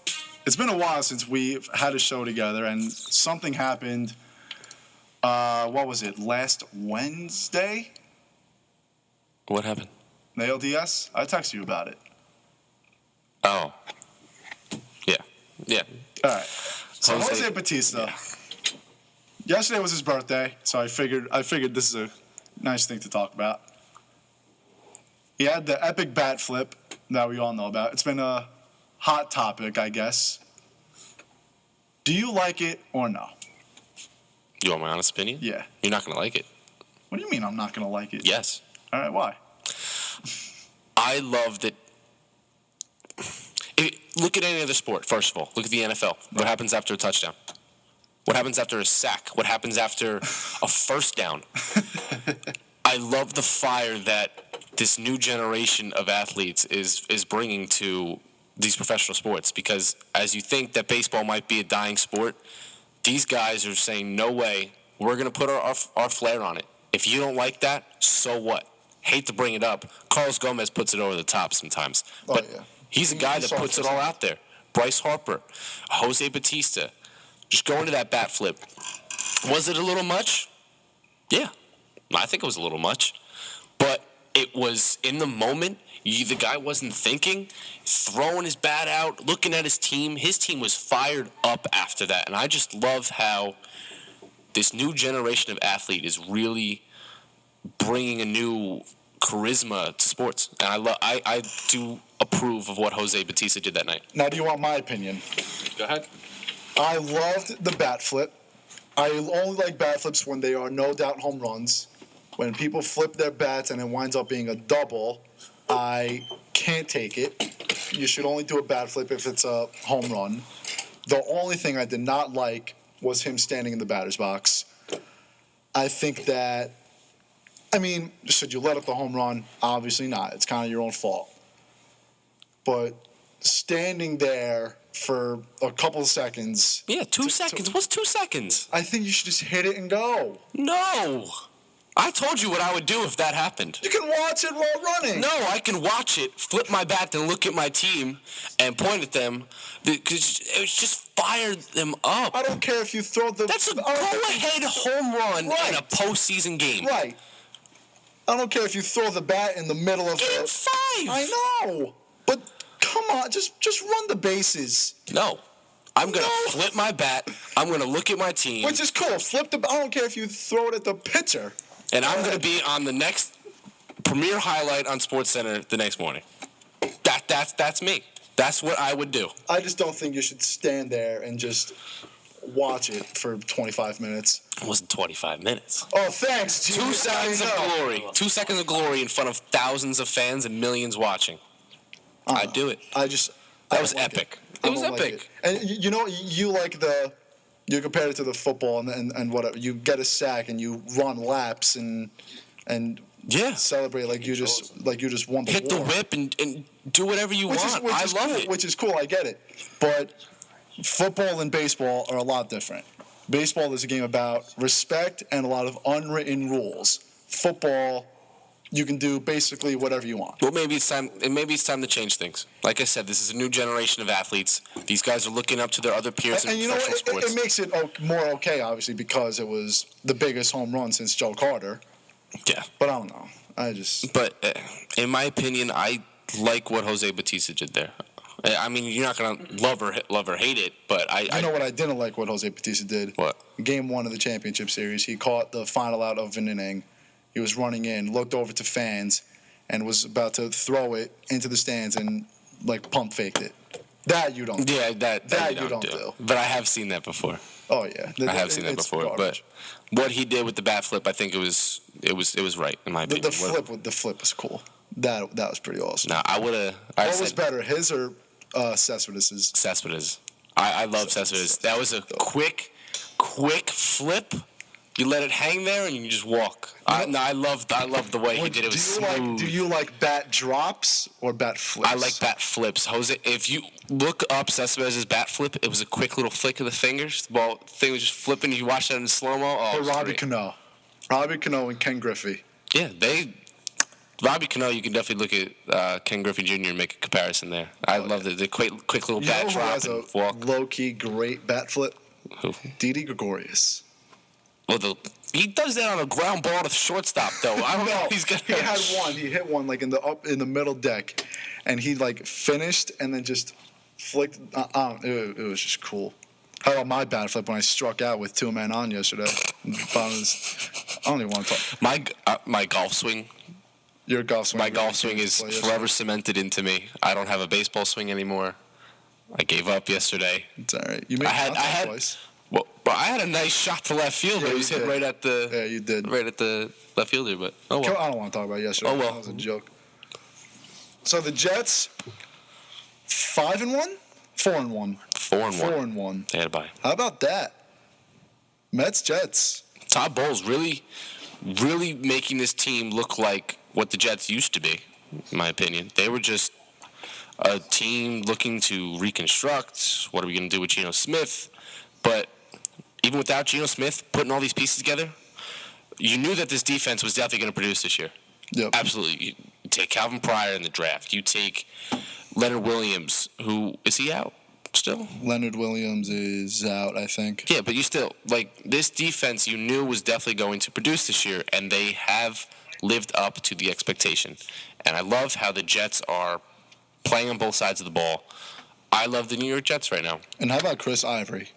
it's been a while since we've had a show together, and something happened. What was it? Last Wednesday? What happened? The LDS? I texted you about it. Oh. Yeah. Yeah. All right. So Jose- Jose Batista. Yesterday was his birthday, so I figured this is a nice thing to talk about. He had the epic bat flip that we all know about. It's been a hot topic, I guess. Do you like it or no? You want my honest opinion? Yeah. You're not going to like it. What do you mean I'm not going to like it? Yes. All right, why? I love that. Look at any other sport, first of all. Look at the NFL. What happens after a touchdown? What happens after a sack? What happens after a first down? I love the fire that this new generation of athletes is bringing to these professional sports, because as you think that baseball might be a dying sport, these guys are saying, no way, we're going to put our flair on it. If you don't like that, so what? Hate to bring it up. Carlos Gomez puts it over the top sometimes. But yeah. he's a guy that puts it all out there. Bryce Harper, Jose Batista, just going to that bat flip. Was it a little much? Yeah, I think it was a little much. But it was in the moment. The guy wasn't thinking, throwing his bat out, looking at his team. His team was fired up after that. And I just love how this new generation of athlete is really bringing a new charisma to sports. And I do approve of what Jose Batista did that night. Now, do you want my opinion? Go ahead. I loved the bat flip. I only like bat flips when they are no doubt home runs. When people flip their bats and it winds up being a double, I can't take it. You should only do a bat flip if it's a home run. The only thing I did not like was him standing in the batter's box. I think that, should you let up the home run? Obviously not. It's kind of your own fault. But standing there for a couple of seconds. Yeah, 2 seconds. What's 2 seconds? I think you should just hit it and go. No. I told you what I would do if that happened. You can watch it while running. No, I can watch it, flip my bat, and look at my team and point at them. Because it was just fired them up. I don't care if you throw the... That's a go-ahead home run Right. in a postseason game. Right. I don't care if you throw the bat in the middle of Game it. 5. I know. But come on, just run the bases. No. I'm going to No. flip my bat. I'm going to look at my team. Which is cool. Flip the... I don't care if you throw it at the pitcher. And I'm going to be on the next premiere highlight on SportsCenter the next morning. That's me. That's what I would do. I just don't think you should stand there and just watch it for 25 minutes. It wasn't 25 minutes. Oh, thanks, G. 2 seconds of glory. 2 seconds of glory in front of thousands of fans and millions watching. I'd do it. That was epic. It was epic. And you know, you you compare it to the football and whatever. You get a sack and you run laps and Yeah. celebrate like you just won the Hit the war. whip and do whatever you want. I love cool, it. Which is cool. I get it. But football and baseball are a lot different. Baseball is a game about respect and a lot of unwritten rules. Football, you can do basically whatever you want. Well, maybe it's time. Maybe it's time to change things. Like I said, this is a new generation of athletes. These guys are looking up to their other peers And in you know professional what? sports. It makes it more okay, obviously, because it was the biggest home run since Joe Carter. Yeah. But I don't know. But in my opinion, I like what Jose Batista did there. I mean, you're not gonna love or hate it, but You know what I didn't like what Jose Batista did? What? Game 1 of the championship series, he caught the final out of an inning. He was running in, looked over to fans, and was about to throw it into the stands and pump faked it. That you don't do. Yeah, that you don't do. But I have seen that before. Oh yeah, I have seen that It's before. garbage. But what he did with the bat flip, I think it was right in my opinion. The flip was cool. That was pretty awesome. Now I would have. What was better, his or Cespedes'? Cespedes. I love Cespedes. That was a quick flip. You let it hang there and you just walk. I love the way he did it. It was smooth. Do you like bat drops or bat flips? I like bat flips. Jose, if you look up Cespedes' bat flip, it was a quick little flick of the fingers. The ball thing was just flipping. You watch that in slow-mo. Oh, it was Robbie great. Cano. Robbie Cano and Ken Griffey. Yeah, Robbie Cano, you can definitely look at Ken Griffey Jr. and make a comparison there. I love the quick little bat who drop has and a walk. low-key great bat flip? Who? Didi Gregorius. Well, he does that on a ground ball to shortstop, though. I don't know if he's gonna. He had one. He hit one in the middle deck, and he finished and then just flicked. It was just cool. How about my bat flip when I struck out with 2 men on yesterday? I don't even want to talk. My golf swing. Your golf swing. My golf swing is forever cemented into me. I don't have a baseball swing anymore. I gave up yesterday. It's all right. You made contact twice. Well, but I had a nice shot to left field, but Yeah, it was you hit did. right at the Yeah, you did. right at the left fielder. But oh well. I don't want to talk about yesterday. Oh, well. That was a joke. So the Jets, 5-1, 4-1, 4-1. 4-1. They had a bye. How about that? Mets, Jets. Todd Bowles really making this team look like what the Jets used to be, in my opinion. They were just a team looking to reconstruct. What are we going to do with Geno Smith? But even without Geno Smith putting all these pieces together, you knew that this defense was definitely going to produce this year. Yep. Absolutely. You take Calvin Pryor in the draft. You take Leonard Williams, who is he out still? Leonard Williams is out, I think. Yeah, but you still, like, this defense you knew was definitely going to produce this year, and they have lived up to the expectation. And I love how the Jets are playing on both sides of the ball. I love the New York Jets right now. And how about Chris Ivory?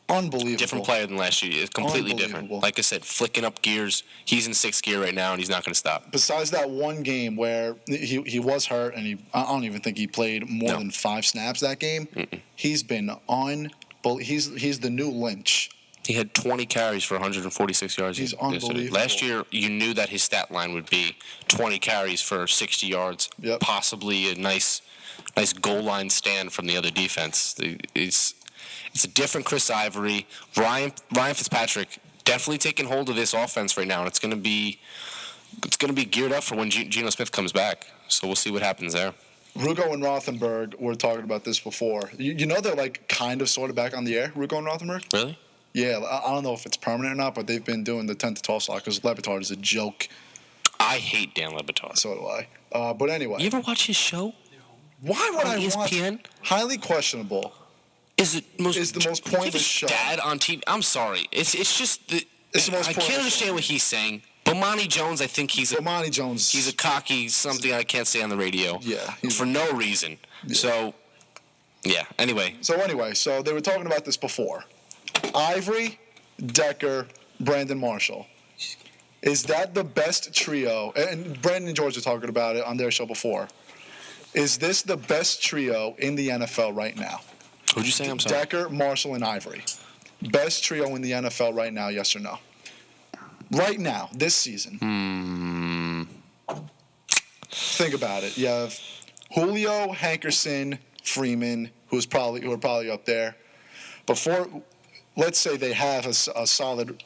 Unbelievable. Different player than last year. It's completely different. Unbelievable. Like I said, flicking up gears. He's in sixth gear right now, and he's not going to stop. Besides that one game where he was hurt, and I don't even think he played more than 5 snaps that game. He's been he's the new Lynch. He had 20 carries for 146 yards. He's yesterday. unbelievable. Last year, you knew that his stat line would be 20 carries for 60 yards, Yep. possibly a nice goal line stand from the other defense. It's a different Chris Ivory. Ryan Fitzpatrick definitely taking hold of this offense right now, and it's going to be geared up for when Geno Smith comes back. So we'll see what happens there. Rugo and Rothenberg were talking about this before. You know they're like kind of sort of back on the air, Rugo and Rothenberg? Really? Yeah, I don't know if it's permanent or not, but they've been doing the 10 to 12 slot because Le Batard is a joke. I hate Dan Le Batard. So do I. But anyway. You ever watch his show? Why would on I ESPN? watch? Highly questionable. Is the most pointless show. Dad on TV. I'm sorry. It's just It's the most I pointless can't understand show. what he's saying. Bomani Jones, I think he's Bomani Jones. He's a cocky something I can't say on the radio. Yeah, For no reason. Yeah. So, yeah. Anyway. So they were talking about this before. Ivory, Decker, Brandon Marshall. Is that the best trio? And Brandon and George are talking about it on their show before. Is this the best trio in the NFL right now? Who'd you say? I'm sorry. Decker, Marshall, and Ivory. Best trio in the NFL right now, yes or no? Right now, this season. Think about it. You have Julio, Hankerson, Freeman, who are probably up there. Before, let's say they have a solid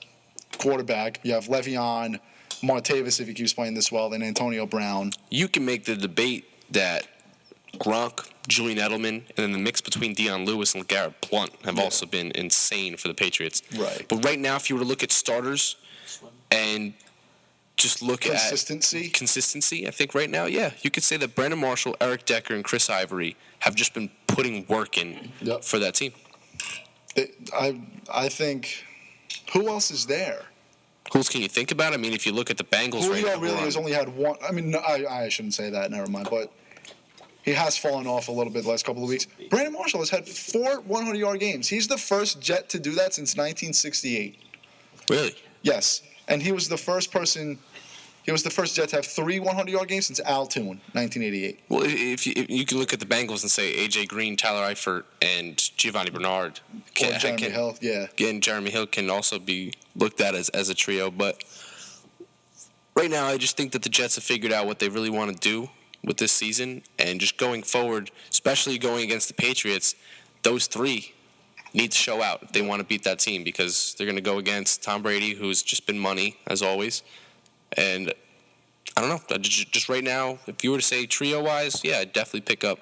quarterback. You have Le'Veon, Martavis if he keeps playing this well, then Antonio Brown. You can make the debate that Gronk, Julian Edelman, and then the mix between Deion Lewis and LeGarrette Blount have also been insane for the Patriots. Right. But right now, if you were to look at starters and just look Consistency? at consistency, I think right now, yeah, you could say that Brandon Marshall, Eric Decker, and Chris Ivory have just been putting work in for that team. I think, who else is there? Who else can you think about? I mean, if you look at the Bengals right Julio now, really has only had one. I mean, no, I shouldn't say that. Never mind. But he has fallen off a little bit the last couple of weeks. Brandon Marshall has had 4 100-yard games. He's the first Jet to do that since 1968. Really? Yes, and he was the first person. He was the first Jet to have 3 100-yard games since Al Toon, 1988. Well, if you can look at the Bengals and say A.J. Green, Tyler Eifert, and Giovanni Bernard. Or Jeremy Hill, yeah. Again, Jeremy Hill can also be looked at as a trio. But right now, I just think that the Jets have figured out what they really want to do with this season. And just going forward, especially going against the Patriots, those 3 need to show out if they want to beat that team because they're going to go against Tom Brady, who's just been money, as always. And I don't know. Just right now, if you were to say trio-wise, yeah, I'd definitely pick up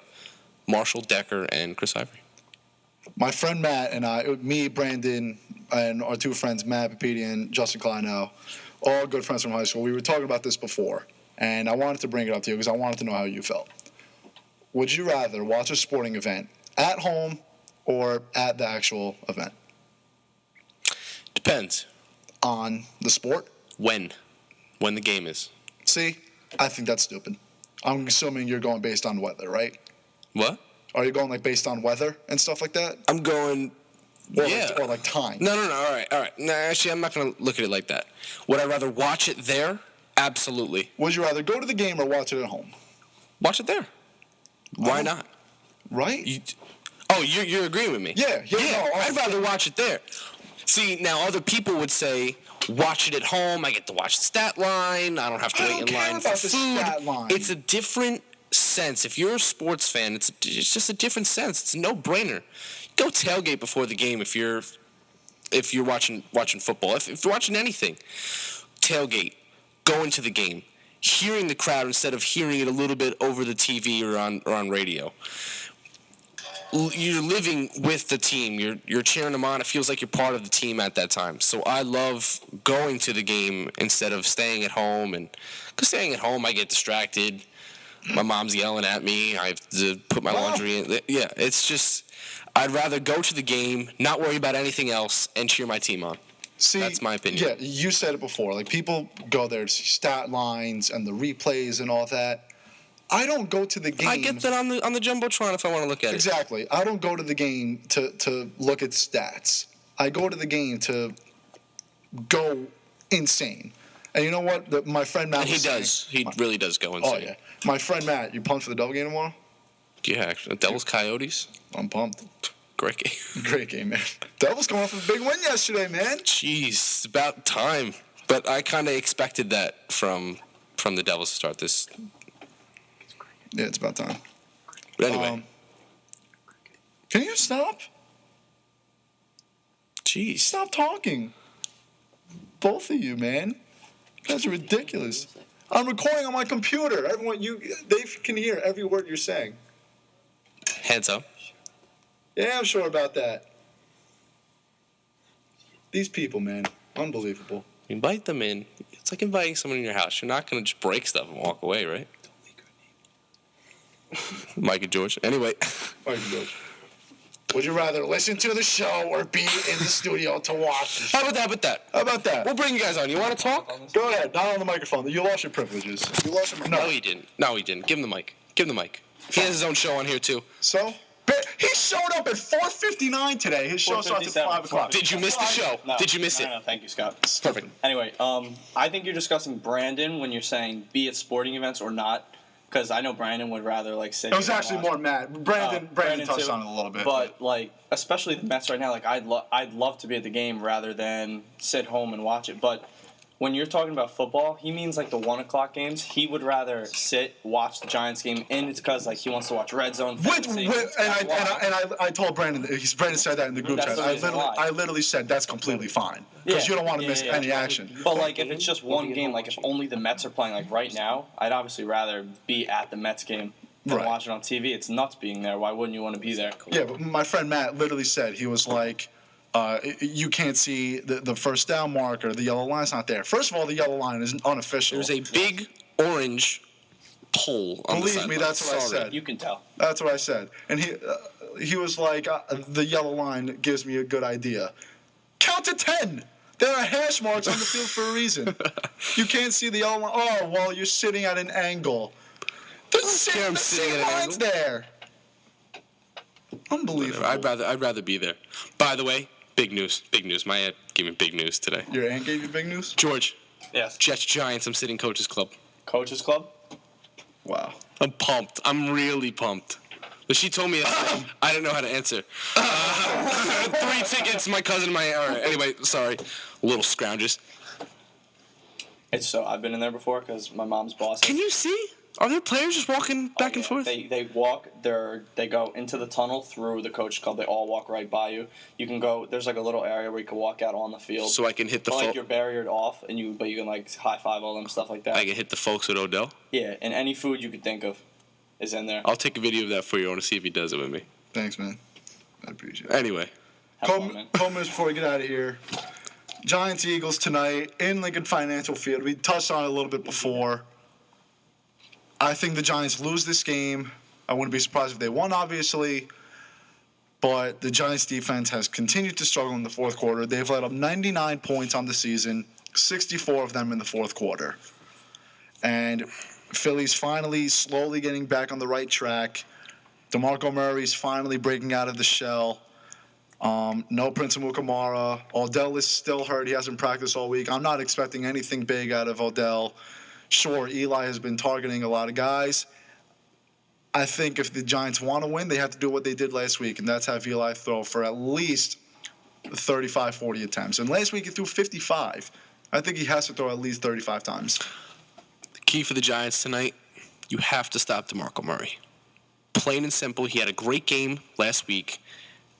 Marshall, Decker, and Chris Ivory. My friend Matt and I, me, Brandon, and our 2 friends, Matt Papidi and Justin Kleinow, all good friends from high school. We were talking about this before, and I wanted to bring it up to you because I wanted to know how you felt. Would you rather watch a sporting event at home or at the actual event? Depends. On the sport? When the game is. See, I think that's stupid. I'm assuming you're going based on weather, right? What? Are you going like based on weather and stuff like that? I'm going. Yeah. Or like time. No. All right. No, actually, I'm not going to look at it like that. Would I rather watch it there? Absolutely. Would you rather go to the game or watch it at home? Watch it there. Why not? Right? You're agreeing with me? Yeah. No, I'd I'd rather watch it there. See, now other people would say, watch it at home. I get to watch the stat line. I don't have to I wait don't in care line for about the food. stat line. It's a different sense. If you're a sports fan, it's just a different sense. It's a no-brainer. Go tailgate before the game if you're watching football. If you're watching anything, tailgate, go into the game, hearing the crowd instead of hearing it a little bit over the TV or on radio. You're living with the team. You're cheering them on. It feels like you're part of the team at that time. So I love going to the game instead of staying at home. And because staying at home, I get distracted. My mom's yelling at me. I have to put my laundry in. Yeah, it's just I'd rather go to the game, not worry about anything else, and cheer my team on. See, That's my opinion. Yeah, you said it before. Like, people go there to see stat lines and the replays and all that. I don't go to the game. I get that on the jumbotron if I want to look at it. Exactly. I don't go to the game to look at stats. I go to the game to go insane. And you know what? My friend Matt And was saying- He really does go insane. Oh, yeah. My friend Matt, you pumped for the Devil game tomorrow? Yeah, actually. Devils Coyotes. I'm pumped. Great game. Great game, man. Devils going off a big win yesterday, man. Jeez, it's about time. But I kind of expected that from the Devils to start this. Yeah, it's about time. But anyway, Can you stop? jeez. Stop talking. Both of you, man. You guys are ridiculous. I'm recording on my computer. They can hear every word you're saying. Hands up. Yeah, I'm sure about that. These people, man, unbelievable. Invite them in. It's like inviting someone in your house. You're not going to just break stuff and walk away, right? Mike and George. Anyway. All right, George. Would you rather listen to the show or be in the studio to watch the show? How about that? How about that? We'll bring you guys on. You want to talk? Go ahead. Not on the microphone. You lost your privileges. You lost your... No, he didn't. No, he didn't. Give him the mic. Give him the mic. He has his own show on here, too. So? He showed up at 4:59 today. His show starts at 5 o'clock. Did you miss the show? No, Did you miss it? No, thank you, Scott. Perfect. Anyway, I think you're discussing Brandon when you're saying be at sporting events or not, because I know Brandon would rather like sit. It was here and actually watch. more Matt. Brandon touched too. on it a little bit. But like, especially the Mets right now, like I'd love to be at the game rather than sit home and watch it. But when you're talking about football, he means like the 1 o'clock games. He would rather sit, watch the Giants game, and it's because like he wants to watch Red Zone. Fantasy. I told Brandon. Brandon said that in the group That's chat. the reason why. I literally said that's completely fine because you don't want to miss any action. But like, if it's just one game, like if only the Mets are playing, like right now, I'd obviously rather be at the Mets game than Right. watch it on TV. It's nuts being there. Why wouldn't you want to be there? Yeah, but my friend Matt literally said he was like, you can't see the first down marker. The yellow line's not there. First of all, the yellow line is unofficial. There's a big orange pole on the Believe sideline. me, that's what I Sorry. said. You can tell. That's what I said. And he was like, the yellow line gives me a good idea. Count to 10. There are hash marks on the field for a reason. You can't see the yellow line. Oh, well, you're sitting at an angle. The care I'm sitting same at an line's angle. there. Unbelievable. I'd rather be there. By the way, big news. Big news. My aunt gave me big news today. Your aunt gave you big news? George, Yes. Jets Giants. I'm sitting coaches club. Coaches Club. Wow. I'm pumped. I'm really pumped. But she told me yesterday, I didn't know how to answer. 3 tickets, my cousin, my... All right, anyway, sorry. Little scroungers. It's so I've been in there before because my mom's boss. Can you see? Are there players just walking back and forth? They walk. They go into the tunnel through the Coaches Club. They all walk right by you. You can go. There's like a little area where you can walk out on the field. So I can hit the But, like folks. you're barriered off, and you can like high five all them stuff like that. I can hit the folks with Odell. Yeah, and any food you could think of is in there. I'll take a video of that for you. I want to see if he does it with me. Thanks, man. I appreciate it. Anyway, Have fun, man. Couple minutes before we get out of here. Giants Eagles tonight in Lincoln Financial Field. We touched on it a little bit before. I think the Giants lose this game. I wouldn't be surprised if they won, obviously. But the Giants defense has continued to struggle in the fourth quarter. They've let up 99 points on the season, 64 of them in the fourth quarter. And Philly's finally slowly getting back on the right track. DeMarco Murray's finally breaking out of the shell. No Prince Amukamara. Odell is still hurt. He hasn't practiced all week. I'm not expecting anything big out of Odell. Sure, Eli has been targeting a lot of guys. I think if the Giants want to win, they have to do what they did last week, and that's have Eli throw for at least 35, 40 attempts. And last week he threw 55. I think he has to throw at least 35 times. Key for the Giants tonight, you have to stop DeMarco Murray. Plain and simple, he had a great game last week.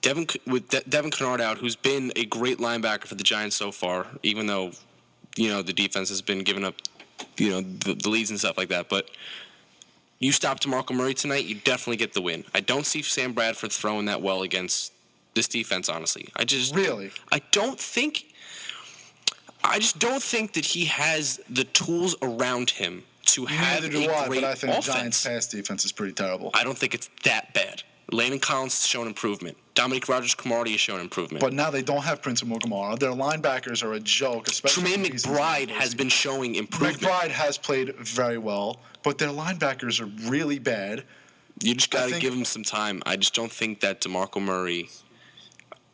Devin Kennard out, who's been a great linebacker for the Giants so far, even though, the defense has been giving up, the leads and stuff like that. But you stop DeMarco Murray tonight, you definitely get the win. I don't see Sam Bradford throwing that well against this defense, honestly. Really? I just don't think that he has the tools around him to have Neither do I, great but I think offense. the Giants' pass defense is pretty terrible. I don't think it's that bad. Landon Collins has shown improvement. Dominique Rodgers-Cromartie has shown improvement. But now they don't have Prince Amukamara. Their linebackers are a joke, especially Tremaine in recent McBride years. has been showing improvement. McBride has played very well, but their linebackers are really bad. You just got to think- give him some time. I just don't think that DeMarco Murray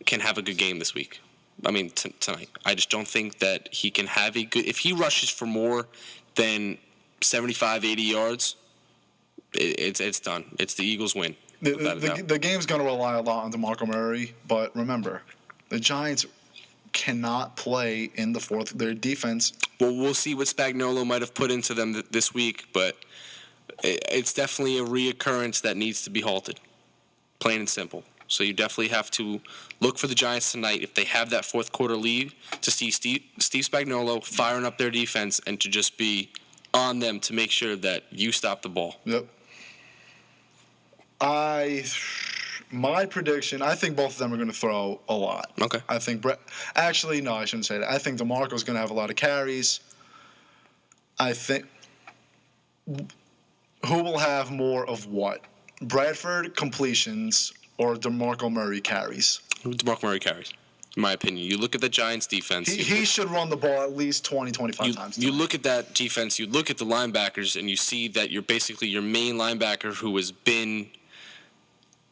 can have a good game this week. Tonight. I just don't think that he can have a good... If he rushes for more than 75, 80 yards, it's done. It's the Eagles win. The game's going to rely a lot on DeMarco Murray, but remember, the Giants cannot play in the fourth. Their defense... Well, we'll see what Spagnuolo might have put into them this week, but it's definitely a reoccurrence that needs to be halted. Plain and simple. So you definitely have to look for the Giants tonight, if they have that fourth quarter lead, to see Steve Spagnuolo firing up their defense and to just be on them to make sure that you stop the ball. Yep. My prediction, I think both of them are going to throw a lot. Okay. I think actually, no, I shouldn't say that. I think DeMarco's going to have a lot of carries. I think who will have more of what? Bradford completions or DeMarco Murray carries? DeMarco Murray carries, in my opinion. You look at the Giants' defense. He should run the ball at least 20, 25 times. You look at that defense, you look at the linebackers, and you see that you're basically your main linebacker who has been,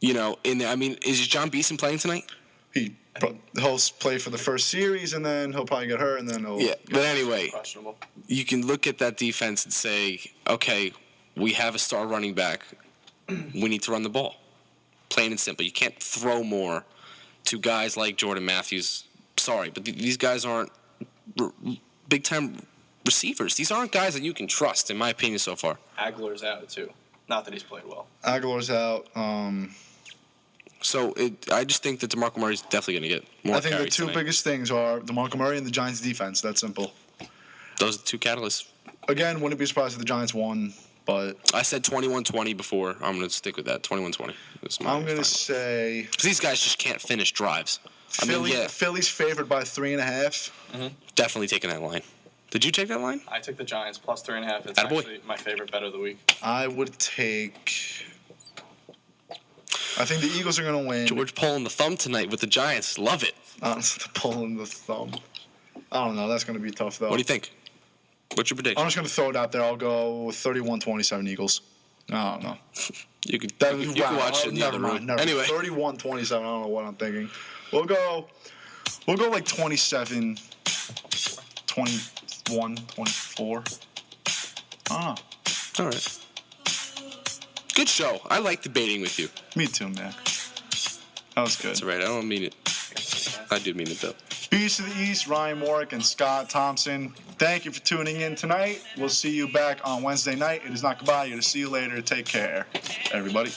in there. Is John Beeson playing tonight? He'll play for the first series, and then he'll probably get hurt, and then he'll... Yeah, but anyway, Questionable. you can look at that defense and say, okay, we have a star running back. We need to run the ball. Plain and simple. You can't throw more to guys like Jordan Matthews. Sorry, but these guys aren't big-time receivers. These aren't guys that you can trust, in my opinion, so far. Aguilar's out, too. Not that he's played well. Aguilar's out. So I just think that DeMarco Murray's definitely going to get more I think the carries two tonight. biggest things are DeMarco Murray and the Giants' defense. That's simple. Those are the two catalysts. Again, wouldn't be surprised if the Giants won, but I said 21-20 before. I'm going to stick with that. 21-20. I'm going to say Because these guys just can't finish drives. Philly's favored by 3.5. Definitely taking that line. Did you take that line? I took the Giants plus 3.5. It's Attaboy. actually my favorite bet of the week. I would take... I think the Eagles are going to win. George pulling the thumb tonight with the Giants. Love it. Pulling the thumb. I don't know. That's going to be tough, though. What do you think? What's your prediction? I'm just going to throw it out there. I'll go 31-27 Eagles. I don't know. You could That, you can watch it in the never other mind. room. Never. Anyway, 31-27. I don't know what I'm thinking. We'll go like 27, 21, 24. I don't know. all right. Good show. I like debating with you. Me too, man. That was good. That's all right. I don't mean it. I do mean it, though. Beast to the East, Ryan Warwick and Scott Thompson. Thank you for tuning in tonight. We'll see you back on Wednesday night. It is not goodbye. To see you later. Take care, everybody.